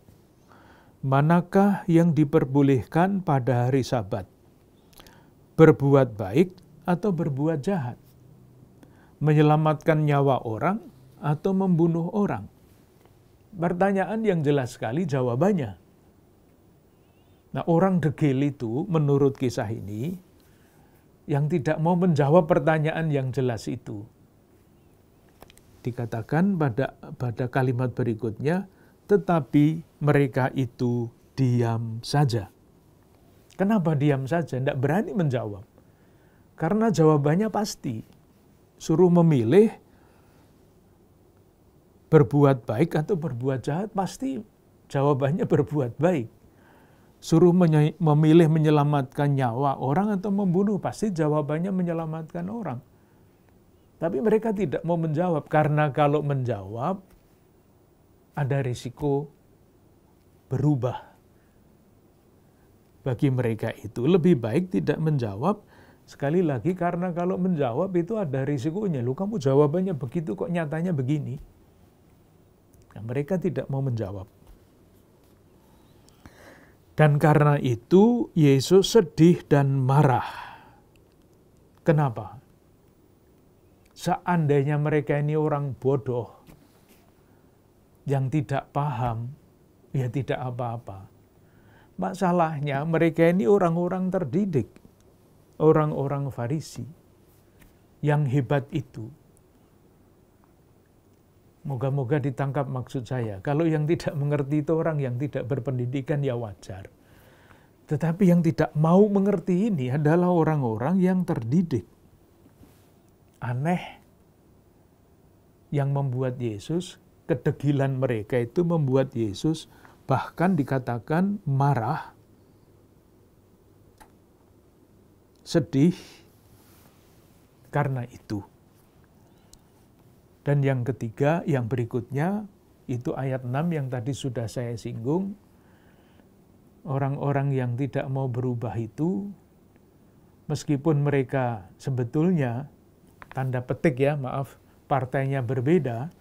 manakah yang diperbolehkan pada hari Sabat? Berbuat baik atau berbuat jahat? Menyelamatkan nyawa orang atau membunuh orang? Pertanyaan yang jelas sekali jawabannya. Nah, orang degil itu menurut kisah ini yang tidak mau menjawab pertanyaan yang jelas itu. Dikatakan pada kalimat berikutnya, tetapi mereka itu diam saja. Kenapa diam saja? Tidak berani menjawab. Karena jawabannya pasti. Suruh memilih berbuat baik atau berbuat jahat, pasti jawabannya berbuat baik. Suruh memilih menyelamatkan nyawa orang atau membunuh, pasti jawabannya menyelamatkan orang. Tapi mereka tidak mau menjawab, karena kalau menjawab, ada risiko berubah. Bagi mereka itu lebih baik tidak menjawab, sekali lagi karena kalau menjawab itu ada risikonya. Loh, kamu jawabannya begitu kok nyatanya begini. Nah, mereka tidak mau menjawab. Dan karena itu Yesus sedih dan marah. Kenapa? Seandainya mereka ini orang bodoh, yang tidak paham, ya tidak apa-apa. Masalahnya mereka ini orang-orang terdidik, orang-orang Farisi. Yang hebat itu, moga-moga ditangkap maksud saya. Kalau yang tidak mengerti itu orang yang tidak berpendidikan, ya wajar. Tetapi yang tidak mau mengerti ini adalah orang-orang yang terdidik. Aneh yang membuat Yesus, kedegilan mereka itu membuat Yesus bahkan dikatakan marah. sedih karena itu. Dan yang ketiga, yang berikutnya, itu ayat 6 yang tadi sudah saya singgung. Orang-orang yang tidak mau berubah itu, meskipun mereka sebetulnya, tanda petik ya, maaf, partainya berbeda,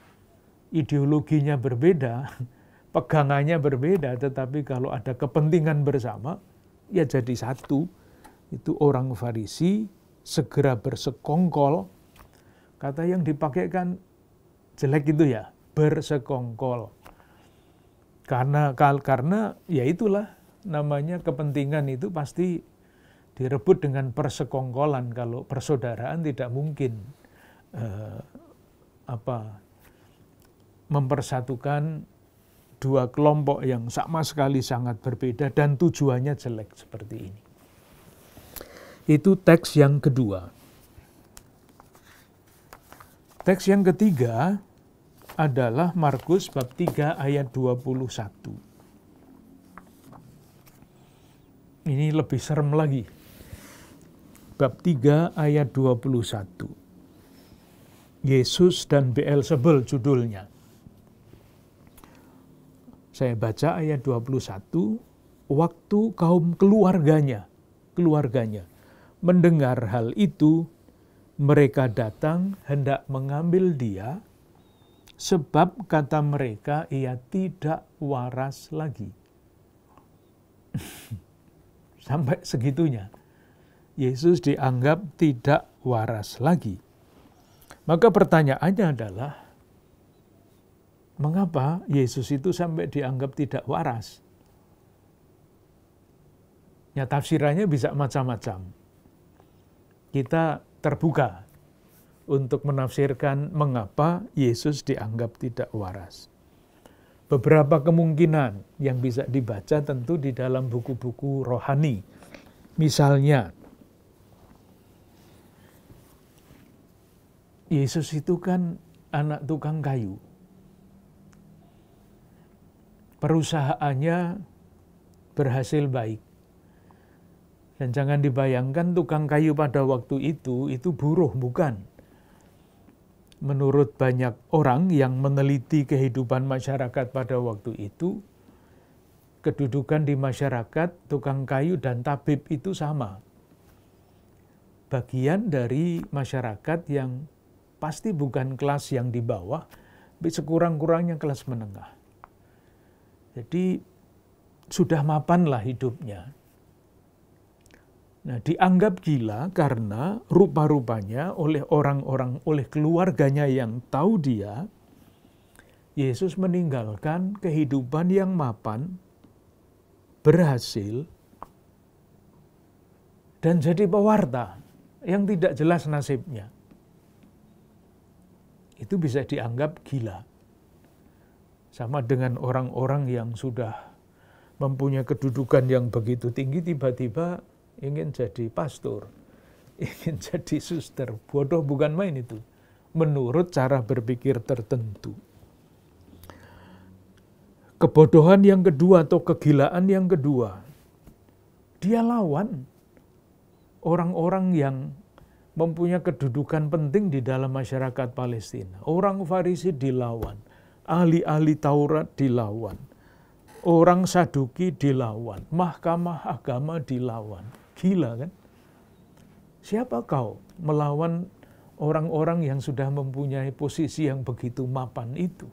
ideologinya berbeda, pegangannya berbeda, tetapi kalau ada kepentingan bersama, ya jadi satu. Itu orang Farisi segera bersekongkol. Kata yang dipakai kan jelek itu ya, bersekongkol. Karena ya itulah namanya kepentingan itu pasti direbut dengan persekongkolan. Kalau persaudaraan tidak mungkin mempersatukan dua kelompok yang sama sekali sangat berbeda dan tujuannya jelek seperti ini. Itu teks yang kedua. Teks yang ketiga adalah Markus bab 3 ayat 21. Ini lebih serem lagi. Bab 3 ayat 21. Yesus dan Beelzebul judulnya. Saya baca ayat 21. Waktu kaum keluarganya mendengar hal itu, mereka datang hendak mengambil dia, sebab kata mereka ia tidak waras lagi. Sampai segitunya. Yesus dianggap tidak waras lagi. Maka pertanyaannya adalah, mengapa Yesus itu sampai dianggap tidak waras? Ya tafsirannya bisa macam-macam. Kita terbuka untuk menafsirkan mengapa Yesus dianggap tidak waras. Beberapa kemungkinan yang bisa dibaca tentu di dalam buku-buku rohani. Misalnya, Yesus itu kan anak tukang kayu. Perusahaannya berhasil baik. Dan jangan dibayangkan tukang kayu pada waktu itu buruh, bukan. Menurut banyak orang yang meneliti kehidupan masyarakat pada waktu itu, kedudukan di masyarakat tukang kayu dan tabib itu sama. Bagian dari masyarakat yang pasti bukan kelas yang di bawah, tapi sekurang-kurangnya kelas menengah. Jadi sudah mapanlah hidupnya. Nah, dianggap gila karena rupa-rupanya oleh orang-orang, oleh keluarganya yang tahu dia, Yesus meninggalkan kehidupan yang mapan, berhasil, dan jadi pewarta yang tidak jelas nasibnya. Itu bisa dianggap gila. Sama dengan orang-orang yang sudah mempunyai kedudukan yang begitu tinggi, tiba-tiba ingin jadi pastor, ingin jadi suster. Bodoh bukan main itu, menurut cara berpikir tertentu. Kebodohan yang kedua atau kegilaan yang kedua, dia lawan orang-orang yang mempunyai kedudukan penting di dalam masyarakat Palestina. Orang Farisi dilawan, ahli-ahli Taurat dilawan, orang Saduki dilawan, mahkamah agama dilawan. Gila kan? Siapa kau melawan orang-orang yang sudah mempunyai posisi yang begitu mapan itu?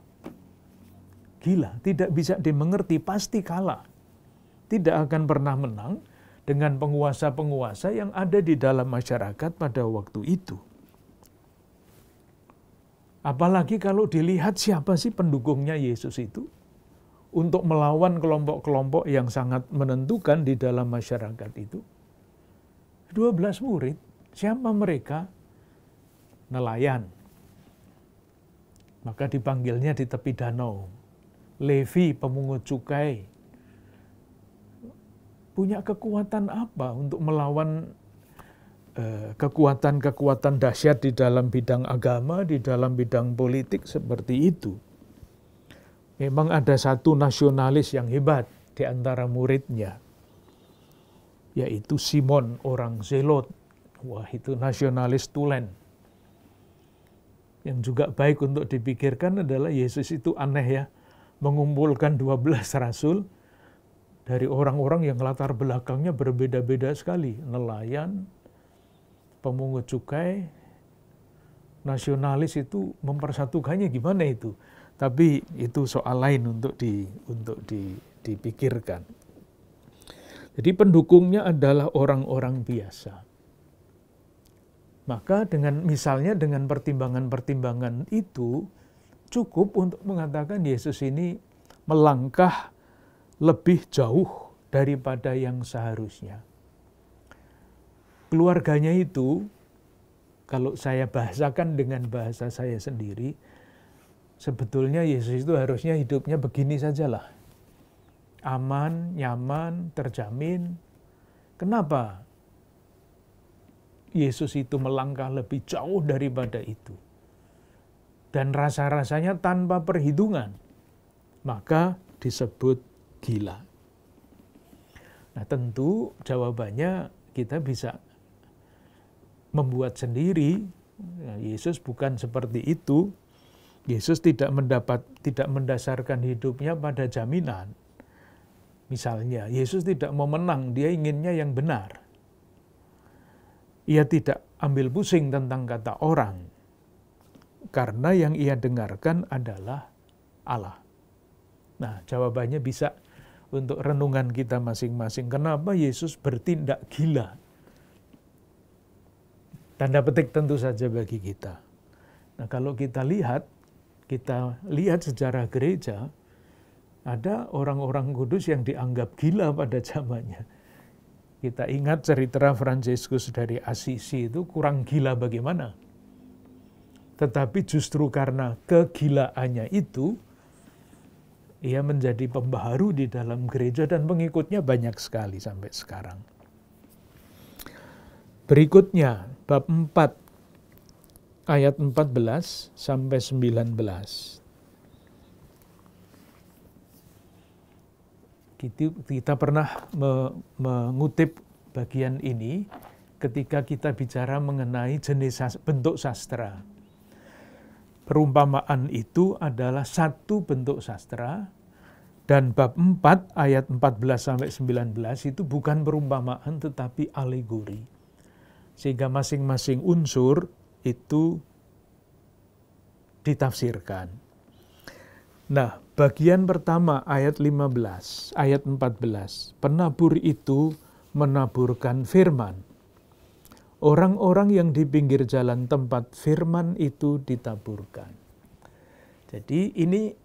Gila, tidak bisa dimengerti, pasti kalah. Tidak akan pernah menang dengan penguasa-penguasa yang ada di dalam masyarakat pada waktu itu. Apalagi kalau dilihat siapa sih pendukungnya Yesus itu untuk melawan kelompok-kelompok yang sangat menentukan di dalam masyarakat itu. 12 murid, siapa mereka? Nelayan. Maka dipanggilnya di tepi danau. Levi, pemungut cukai. Punya kekuatan apa untuk melawan kekuatan-kekuatan dahsyat di dalam bidang agama, di dalam bidang politik seperti itu? Memang ada satu nasionalis yang hebat di antara muridnya, yaitu Simon, orang Zelot, Wah, itu nasionalis tulen. Yang juga baik untuk dipikirkan adalah Yesus itu aneh ya, mengumpulkan 12 rasul dari orang-orang yang latar belakangnya berbeda-beda sekali. Nelayan, pemungut cukai, nasionalis itu mempersatukannya gimana itu? Tapi itu soal lain untuk dipikirkan. Jadi pendukungnya adalah orang-orang biasa. Maka misalnya dengan pertimbangan-pertimbangan itu cukup untuk mengatakan Yesus ini melangkah lebih jauh daripada yang seharusnya. Keluarganya itu, kalau saya bahasakan dengan bahasa saya sendiri, sebetulnya Yesus itu harusnya hidupnya begini sajalah. Aman, nyaman, terjamin. Kenapa Yesus itu melangkah lebih jauh daripada itu? Dan rasa-rasanya tanpa perhitungan. Maka disebut gila. Nah, tentu jawabannya kita bisa membuat sendiri. Yesus bukan seperti itu. Yesus tidak mendasarkan hidupnya pada jaminan. Misalnya, Yesus tidak mau menang, dia inginnya yang benar. Ia tidak ambil pusing tentang kata orang, karena yang ia dengarkan adalah Allah. Nah, jawabannya bisa untuk renungan kita masing-masing. Kenapa Yesus bertindak gila? Tanda petik tentu saja bagi kita. Nah, kalau kita lihat sejarah gereja, ada orang-orang kudus yang dianggap gila pada zamannya. Kita ingat cerita Fransiskus dari Assisi itu kurang gila bagaimana. Tetapi justru karena kegilaannya itu, ia menjadi pembaharu di dalam gereja dan pengikutnya banyak sekali sampai sekarang. Berikutnya, bab 4, ayat 14 sampai 19. Kita pernah mengutip bagian ini ketika kita bicara mengenai jenis bentuk sastra. Perumpamaan itu adalah satu bentuk sastra, dan bab 4 ayat 14 sampai 19 itu bukan perumpamaan tetapi alegori. Sehingga masing-masing unsur itu ditafsirkan. Nah, bagian pertama ayat 15, ayat 14. Penabur itu menaburkan firman. Orang-orang yang di pinggir jalan tempat firman itu ditaburkan. Jadi ini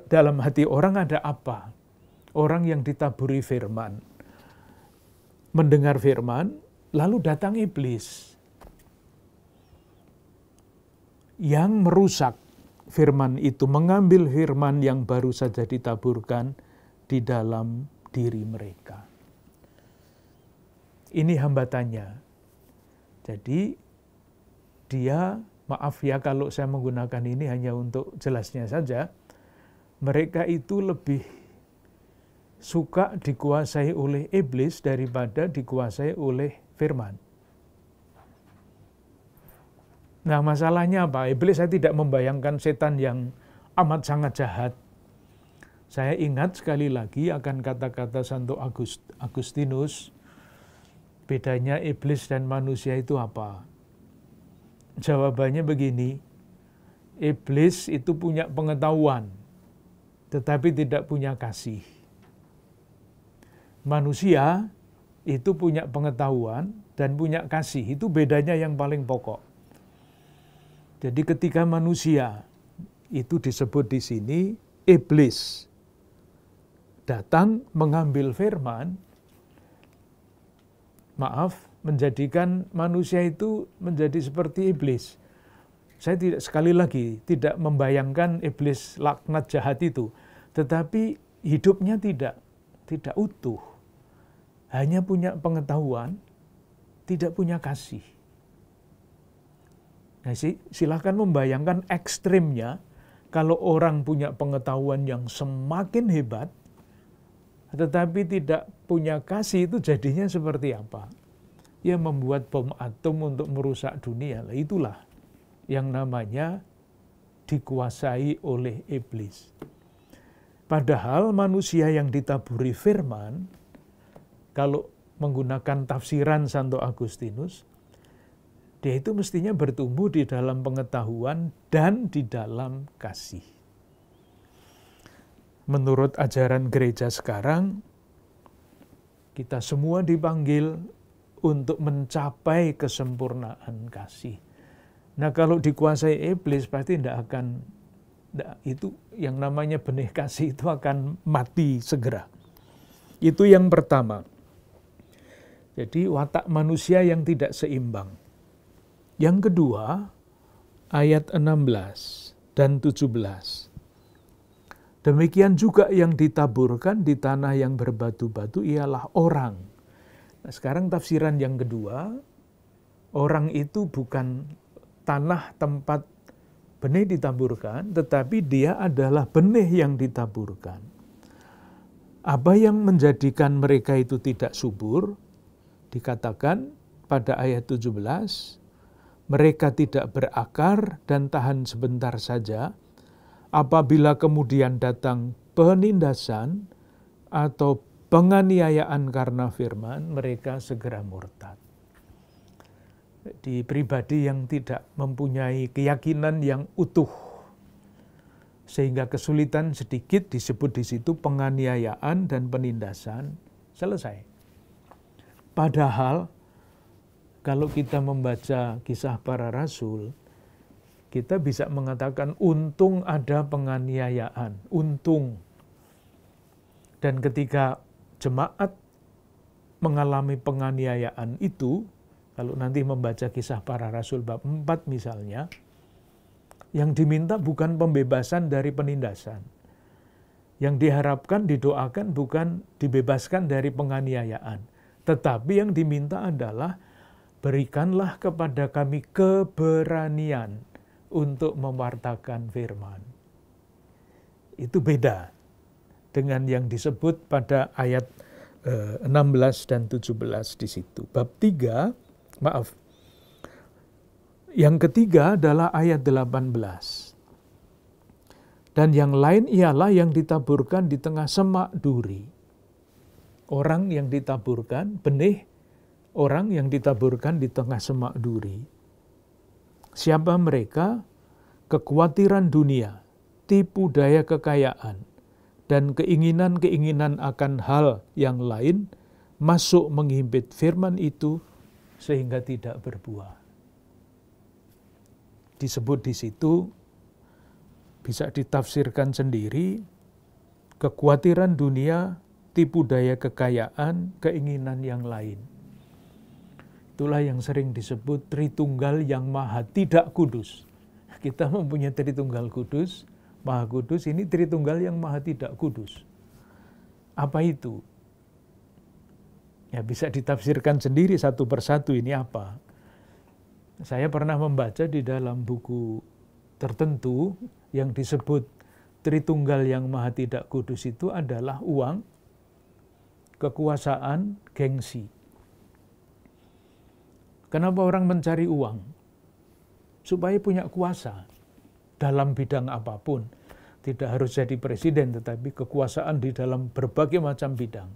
dalam hati orang ada apa? Orang yang ditaburi firman. Mendengar firman, lalu datang iblis. Yang merusak firman itu, mengambil firman yang baru saja ditaburkan di dalam diri mereka. Ini hambatannya. Jadi dia, maaf ya kalau saya menggunakan ini hanya untuk jelasnya saja, mereka itu lebih suka dikuasai oleh iblis daripada dikuasai oleh firman. Nah, masalahnya apa? Iblis, saya tidak membayangkan setan yang amat sangat jahat. Saya ingat sekali lagi akan kata-kata Santo Agustinus, bedanya iblis dan manusia itu apa? Jawabannya begini, iblis itu punya pengetahuan, tetapi tidak punya kasih. Manusia itu punya pengetahuan dan punya kasih, itu bedanya yang paling pokok. Jadi ketika manusia itu disebut di sini, iblis datang mengambil firman, menjadikan manusia itu menjadi seperti iblis. Saya sekali lagi tidak membayangkan iblis laknat jahat itu, tetapi hidupnya tidak utuh. Hanya punya pengetahuan, tidak punya kasih. Nah, silahkan membayangkan ekstrimnya kalau orang punya pengetahuan yang semakin hebat, tetapi tidak punya kasih, itu jadinya seperti apa? ya membuat bom atom untuk merusak dunia. Itulah yang namanya dikuasai oleh iblis. Padahal manusia yang ditaburi firman, kalau menggunakan tafsiran Santo Agustinus, dia itu mestinya bertumbuh di dalam pengetahuan dan di dalam kasih. Menurut ajaran gereja sekarang, kita semua dipanggil untuk mencapai kesempurnaan kasih. Nah, kalau dikuasai iblis pasti itu yang namanya benih kasih itu akan mati segera. Itu yang pertama. Jadi watak manusia yang tidak seimbang. Yang kedua, ayat 16 dan 17. Demikian juga yang ditaburkan di tanah yang berbatu-batu ialah orang. Nah, sekarang tafsiran yang kedua, orang itu bukan tanah tempat benih ditaburkan, tetapi dia adalah benih yang ditaburkan. Apa yang menjadikan mereka itu tidak subur? Dikatakan pada ayat 17, mereka tidak berakar dan tahan sebentar saja, apabila kemudian datang penindasan atau penganiayaan karena firman, mereka segera murtad. Di pribadi yang tidak mempunyai keyakinan yang utuh, sehingga kesulitan sedikit disebut di situ penganiayaan dan penindasan, selesai. Padahal kalau kita membaca Kisah Para Rasul, kita bisa mengatakan untung ada penganiayaan, untung. Dan ketika jemaat mengalami penganiayaan itu, kalau nanti membaca Kisah Para Rasul bab 4 misalnya, yang diminta bukan pembebasan dari penindasan. Yang diharapkan, didoakan bukan dibebaskan dari penganiayaan. Tetapi yang diminta adalah berikanlah kepada kami keberanian untuk mewartakan firman. Itu beda dengan yang disebut pada ayat 16 dan 17 di situ. Bab 3, yang ketiga adalah ayat 18. Dan yang lain ialah yang ditaburkan di tengah semak duri. Orang yang ditaburkan, benih orang yang ditaburkan di tengah semak duri. Siapa mereka? Kekhawatiran dunia, tipu daya kekayaan, dan keinginan-keinginan akan hal yang lain masuk menghimpit firman itu sehingga tidak berbuah. Disebut di situ, bisa ditafsirkan sendiri, kekhawatiran dunia, tipu daya kekayaan, keinginan yang lain. Itulah yang sering disebut Tritunggal yang Maha Tidak Kudus. Kita mempunyai Tritunggal Kudus, Maha Kudus, ini Tritunggal yang Maha Tidak Kudus. Apa itu? Ya bisa ditafsirkan sendiri satu persatu ini apa. Saya pernah membaca di dalam buku tertentu yang disebut Tritunggal yang Maha Tidak Kudus itu adalah uang, kekuasaan, gengsi. Kenapa orang mencari uang? Supaya punya kuasa dalam bidang apapun. Tidak harus jadi presiden, tetapi kekuasaan di dalam berbagai macam bidang.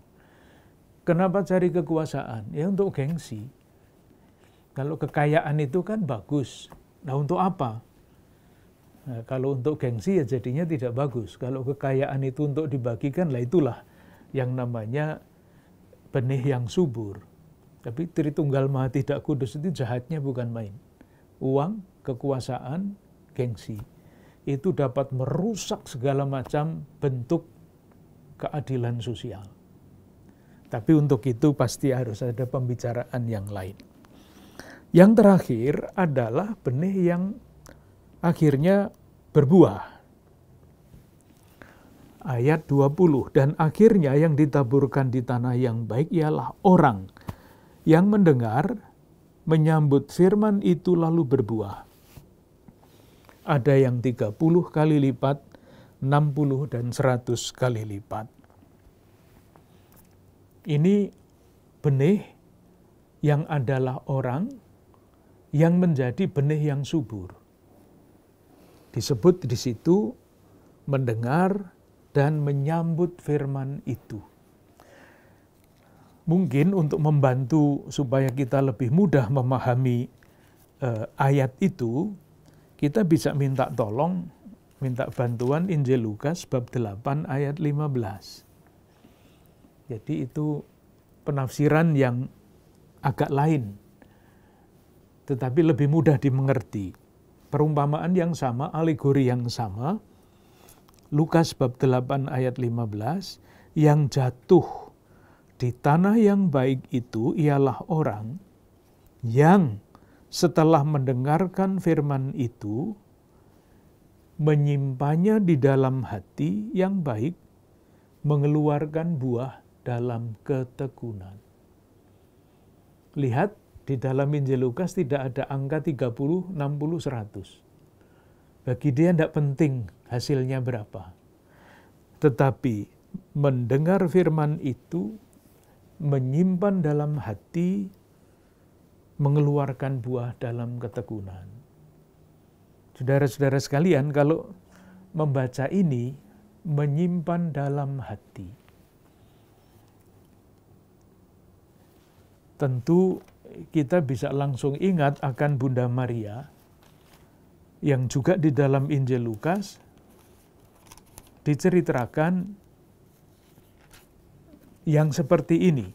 Kenapa cari kekuasaan? Ya untuk gengsi. Kalau kekayaan itu kan bagus. Nah untuk apa? Nah, kalau untuk gengsi ya jadinya tidak bagus. Kalau kekayaan itu untuk dibagikan, lah itulah yang namanya benih yang subur. Tapi Tritunggal Maha Tidak Kudus itu jahatnya bukan main. Uang, kekuasaan, gengsi. Itu dapat merusak segala macam bentuk keadilan sosial. Tapi untuk itu pasti harus ada pembicaraan yang lain. Yang terakhir adalah benih yang akhirnya berbuah. Ayat 20, dan akhirnya yang ditaburkan di tanah yang baik ialah orang yang mendengar, menyambut firman itu lalu berbuah. Ada yang 30 kali lipat, 60 dan 100 kali lipat. Ini benih yang adalah orang yang menjadi benih yang subur. Disebut di situ mendengar dan menyambut firman itu. Mungkin untuk membantu supaya kita lebih mudah memahami ayat itu, kita bisa minta bantuan Injil Lukas bab 8 ayat 15. Jadi itu penafsiran yang agak lain, tetapi lebih mudah dimengerti. Perumpamaan yang sama, alegori yang sama, Lukas bab 8 ayat 15, yang jatuh di tanah yang baik itu ialah orang yang setelah mendengarkan firman itu, menyimpannya di dalam hati yang baik, mengeluarkan buah dalam ketekunan. Lihat, di dalam Injil Lukas tidak ada angka 30, 60, 100. Bagi dia tidak penting hasilnya berapa. Tetapi mendengar firman itu, menyimpan dalam hati, mengeluarkan buah dalam ketekunan. Saudara-saudara sekalian, kalau membaca ini, menyimpan dalam hati. Tentu kita bisa langsung ingat akan Bunda Maria yang juga di dalam Injil Lukas diceritakan yang seperti ini.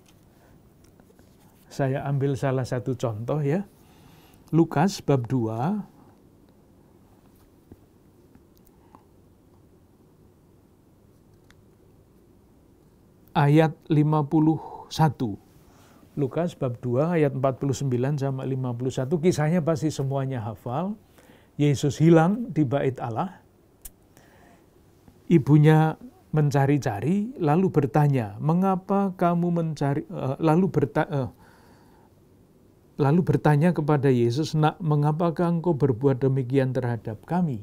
Saya ambil salah satu contoh ya. Lukas bab 2 ayat 51. Lukas bab 2 ayat 49 sama 51, kisahnya pasti semuanya hafal. Yesus hilang di bait Allah. Ibunya mencari-cari, lalu bertanya, "Mengapa kamu mencari?" Lalu bertanya kepada Yesus, "Nak, mengapakah engkau berbuat demikian terhadap kami?"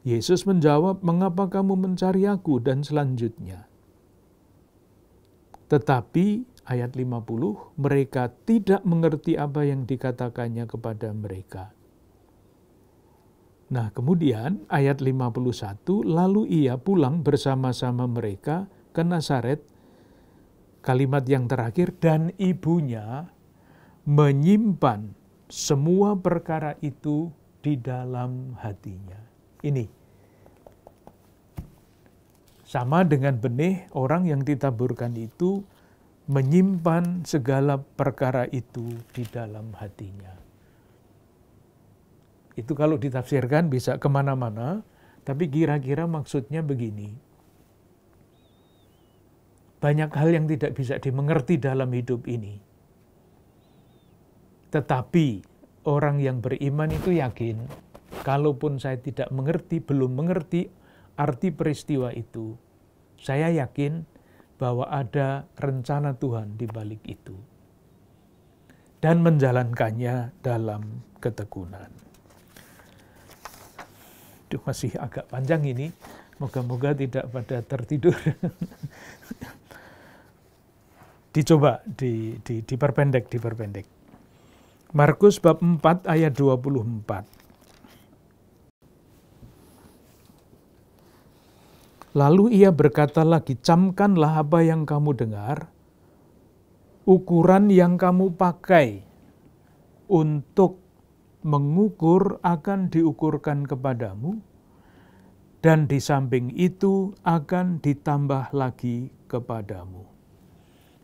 Yesus menjawab, "Mengapa kamu mencari aku?" Dan selanjutnya. Tetapi ayat 50, mereka tidak mengerti apa yang dikatakannya kepada mereka. Nah, kemudian ayat 51, lalu ia pulang bersama-sama mereka ke Nazaret. Kalimat yang terakhir, dan ibunya menyimpan semua perkara itu di dalam hatinya. Ini sama dengan benih, orang yang ditaburkan itu menyimpan segala perkara itu di dalam hatinya. Itu kalau ditafsirkan bisa kemana-mana, tapi kira-kira maksudnya begini. Banyak hal yang tidak bisa dimengerti dalam hidup ini. Tetapi orang yang beriman itu yakin, kalaupun saya tidak mengerti, belum mengerti arti peristiwa itu, saya yakin bahwa ada rencana Tuhan di balik itu. Dan menjalankannya dalam ketekunan. Duh, masih agak panjang ini. Moga-moga tidak pada tertidur. Dicoba, diperpendek. Markus bab 4 ayat 24. Lalu ia berkata lagi, camkanlah apa yang kamu dengar, ukuran yang kamu pakai untuk mengukur akan diukurkan kepadamu, dan di samping itu akan ditambah lagi kepadamu.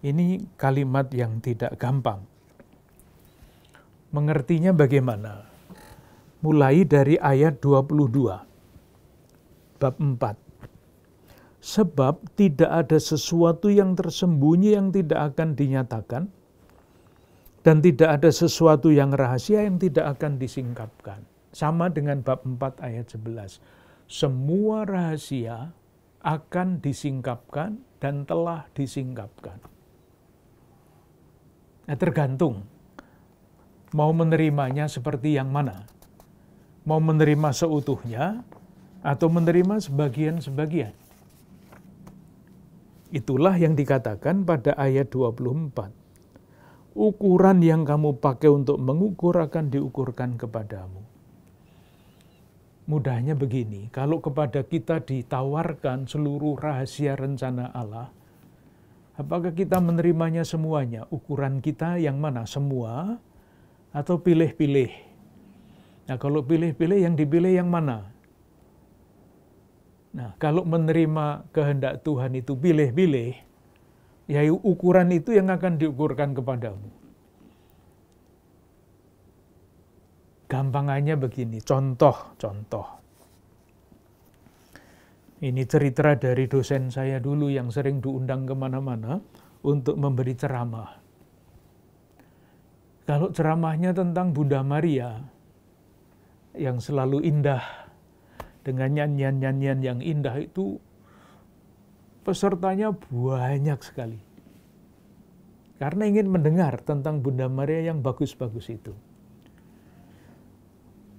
Ini kalimat yang tidak gampang. Mengertinya bagaimana? Mulai dari ayat 22, bab 4. Sebab tidak ada sesuatu yang tersembunyi yang tidak akan dinyatakan, dan tidak ada sesuatu yang rahasia yang tidak akan disingkapkan. Sama dengan bab 4 ayat 11. Semua rahasia akan disingkapkan dan telah disingkapkan. Nah, tergantung mau menerimanya seperti yang mana. Mau menerima seutuhnya atau menerima sebagian-sebagian. Itulah yang dikatakan pada ayat 24. ukuran yang kamu pakai untuk mengukur akan diukurkan kepadamu. Mudahnya begini, kalau kepada kita ditawarkan seluruh rahasia rencana Allah, apakah kita menerimanya semuanya? Ukuran kita yang mana? Semua atau pilih-pilih? Nah, kalau pilih-pilih, yang dipilih yang mana? Nah, kalau menerima kehendak Tuhan itu pilih-pilih, ya ukuran itu yang akan diukurkan kepadamu. Gampangannya begini, contoh. Ini cerita dari dosen saya dulu yang sering diundang kemana-mana untuk memberi ceramah. Kalau ceramahnya tentang Bunda Maria, yang selalu indah, dengan nyanyian-nyanyian yang indah itu, pesertanya banyak sekali. Karena ingin mendengar tentang Bunda Maria yang bagus-bagus itu.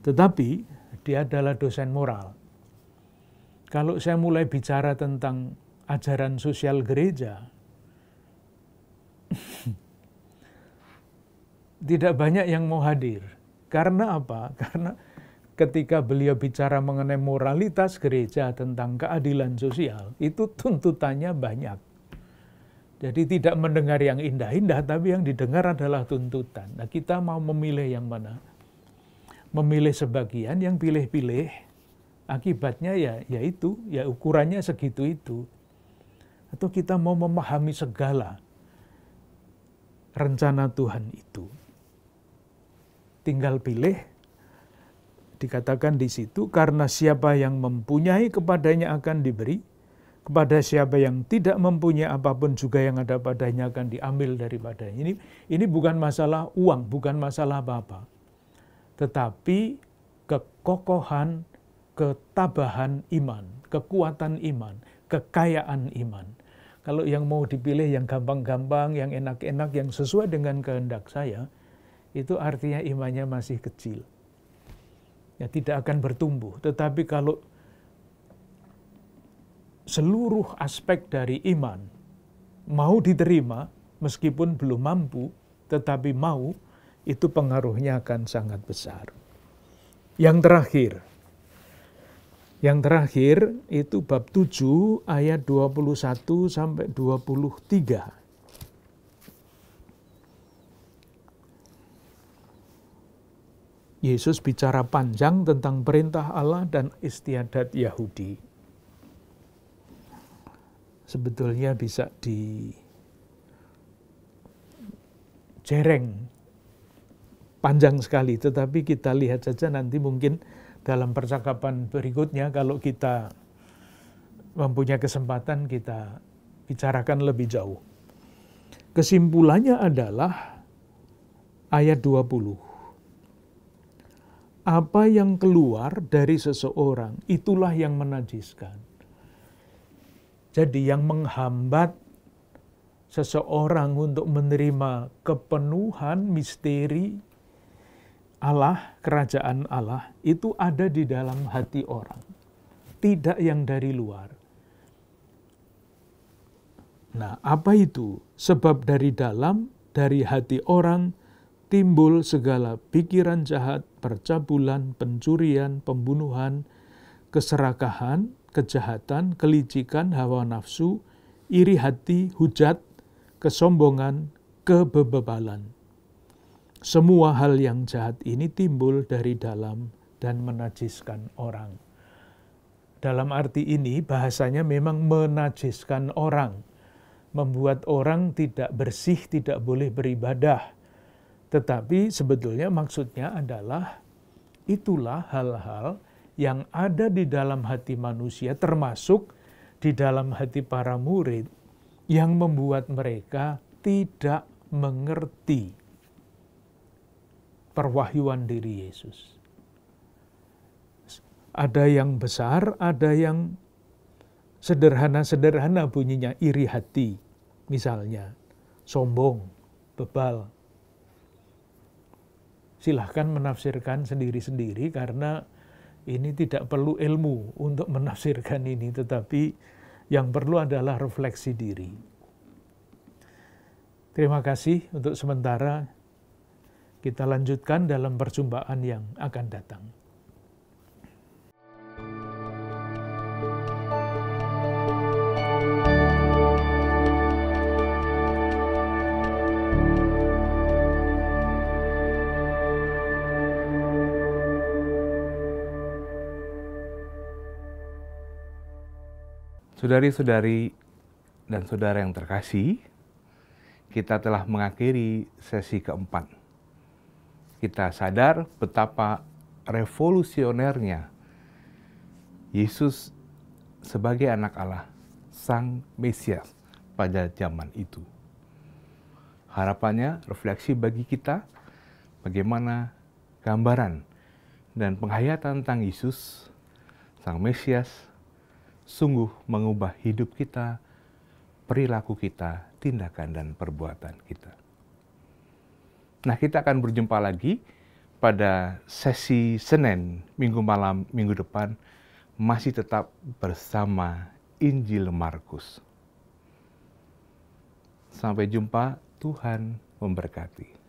Tetapi dia adalah dosen moral. Kalau saya mulai bicara tentang ajaran sosial gereja, tidak banyak yang mau hadir. Karena apa? Karena ketika beliau bicara mengenai moralitas gereja tentang keadilan sosial, itu tuntutannya banyak. Jadi tidak mendengar yang indah-indah, tapi yang didengar adalah tuntutan. Nah, kita mau memilih yang mana? Memilih sebagian, yang pilih-pilih, akibatnya ya ukurannya segitu itu. Atau kita mau memahami segala rencana Tuhan itu. Tinggal pilih, dikatakan di situ, karena siapa yang mempunyai kepadanya akan diberi, kepada siapa yang tidak mempunyai apapun juga yang ada padanya akan diambil daripadanya. Ini bukan masalah uang, bukan masalah apa-apa. Tetapi kekokohan, ketabahan iman, kekuatan iman, kekayaan iman. Kalau yang mau dipilih yang gampang-gampang, yang enak-enak, yang sesuai dengan kehendak saya, itu artinya imannya masih kecil. Ya, tidak akan bertumbuh. Tetapi kalau seluruh aspek dari iman mau diterima, meskipun belum mampu, tetapi mau, itu pengaruhnya akan sangat besar. Yang terakhir itu bab 7 ayat 21 sampai 23. Yesus bicara panjang tentang perintah Allah dan istiadat Yahudi. Sebetulnya bisa dijereng panjang sekali, tetapi kita lihat saja nanti mungkin dalam percakapan berikutnya kalau kita mempunyai kesempatan kita bicarakan lebih jauh. Kesimpulannya adalah ayat 20. Apa yang keluar dari seseorang itulah yang menajiskan. Jadi yang menghambat seseorang untuk menerima kepenuhan misteri Allah, kerajaan Allah, itu ada di dalam hati orang. Tidak yang dari luar. Nah, apa itu? Sebab dari dalam, dari hati orang, timbul segala pikiran jahat, percabulan, pencurian, pembunuhan, keserakahan, kejahatan, kelicikan, hawa nafsu, iri hati, hujat, kesombongan, kebebalan. Semua hal yang jahat ini timbul dari dalam dan menajiskan orang. Dalam arti ini bahasanya memang menajiskan orang. Membuat orang tidak bersih, tidak boleh beribadah. Tetapi sebetulnya maksudnya adalah itulah hal-hal yang ada di dalam hati manusia, termasuk di dalam hati para murid, yang membuat mereka tidak mengerti perwahyuan diri Yesus. Ada yang besar, ada yang sederhana-sederhana bunyinya, iri hati, misalnya, sombong, bebal. Silahkan menafsirkan sendiri-sendiri karena ini tidak perlu ilmu untuk menafsirkan ini, tetapi yang perlu adalah refleksi diri. Terima kasih untuk sementara. Kita lanjutkan dalam perjumpaan yang akan datang. Saudari-saudari dan saudara yang terkasih, kita telah mengakhiri sesi keempat. Kita sadar betapa revolusionernya Yesus sebagai anak Allah, Sang Mesias pada zaman itu. Harapannya refleksi bagi kita bagaimana gambaran dan penghayatan tentang Yesus, Sang Mesias, sungguh mengubah hidup kita, perilaku kita, tindakan dan perbuatan kita. Nah, kita akan berjumpa lagi pada sesi Senin, Minggu malam, minggu depan, masih tetap bersama Injil Markus. Sampai jumpa, Tuhan memberkati.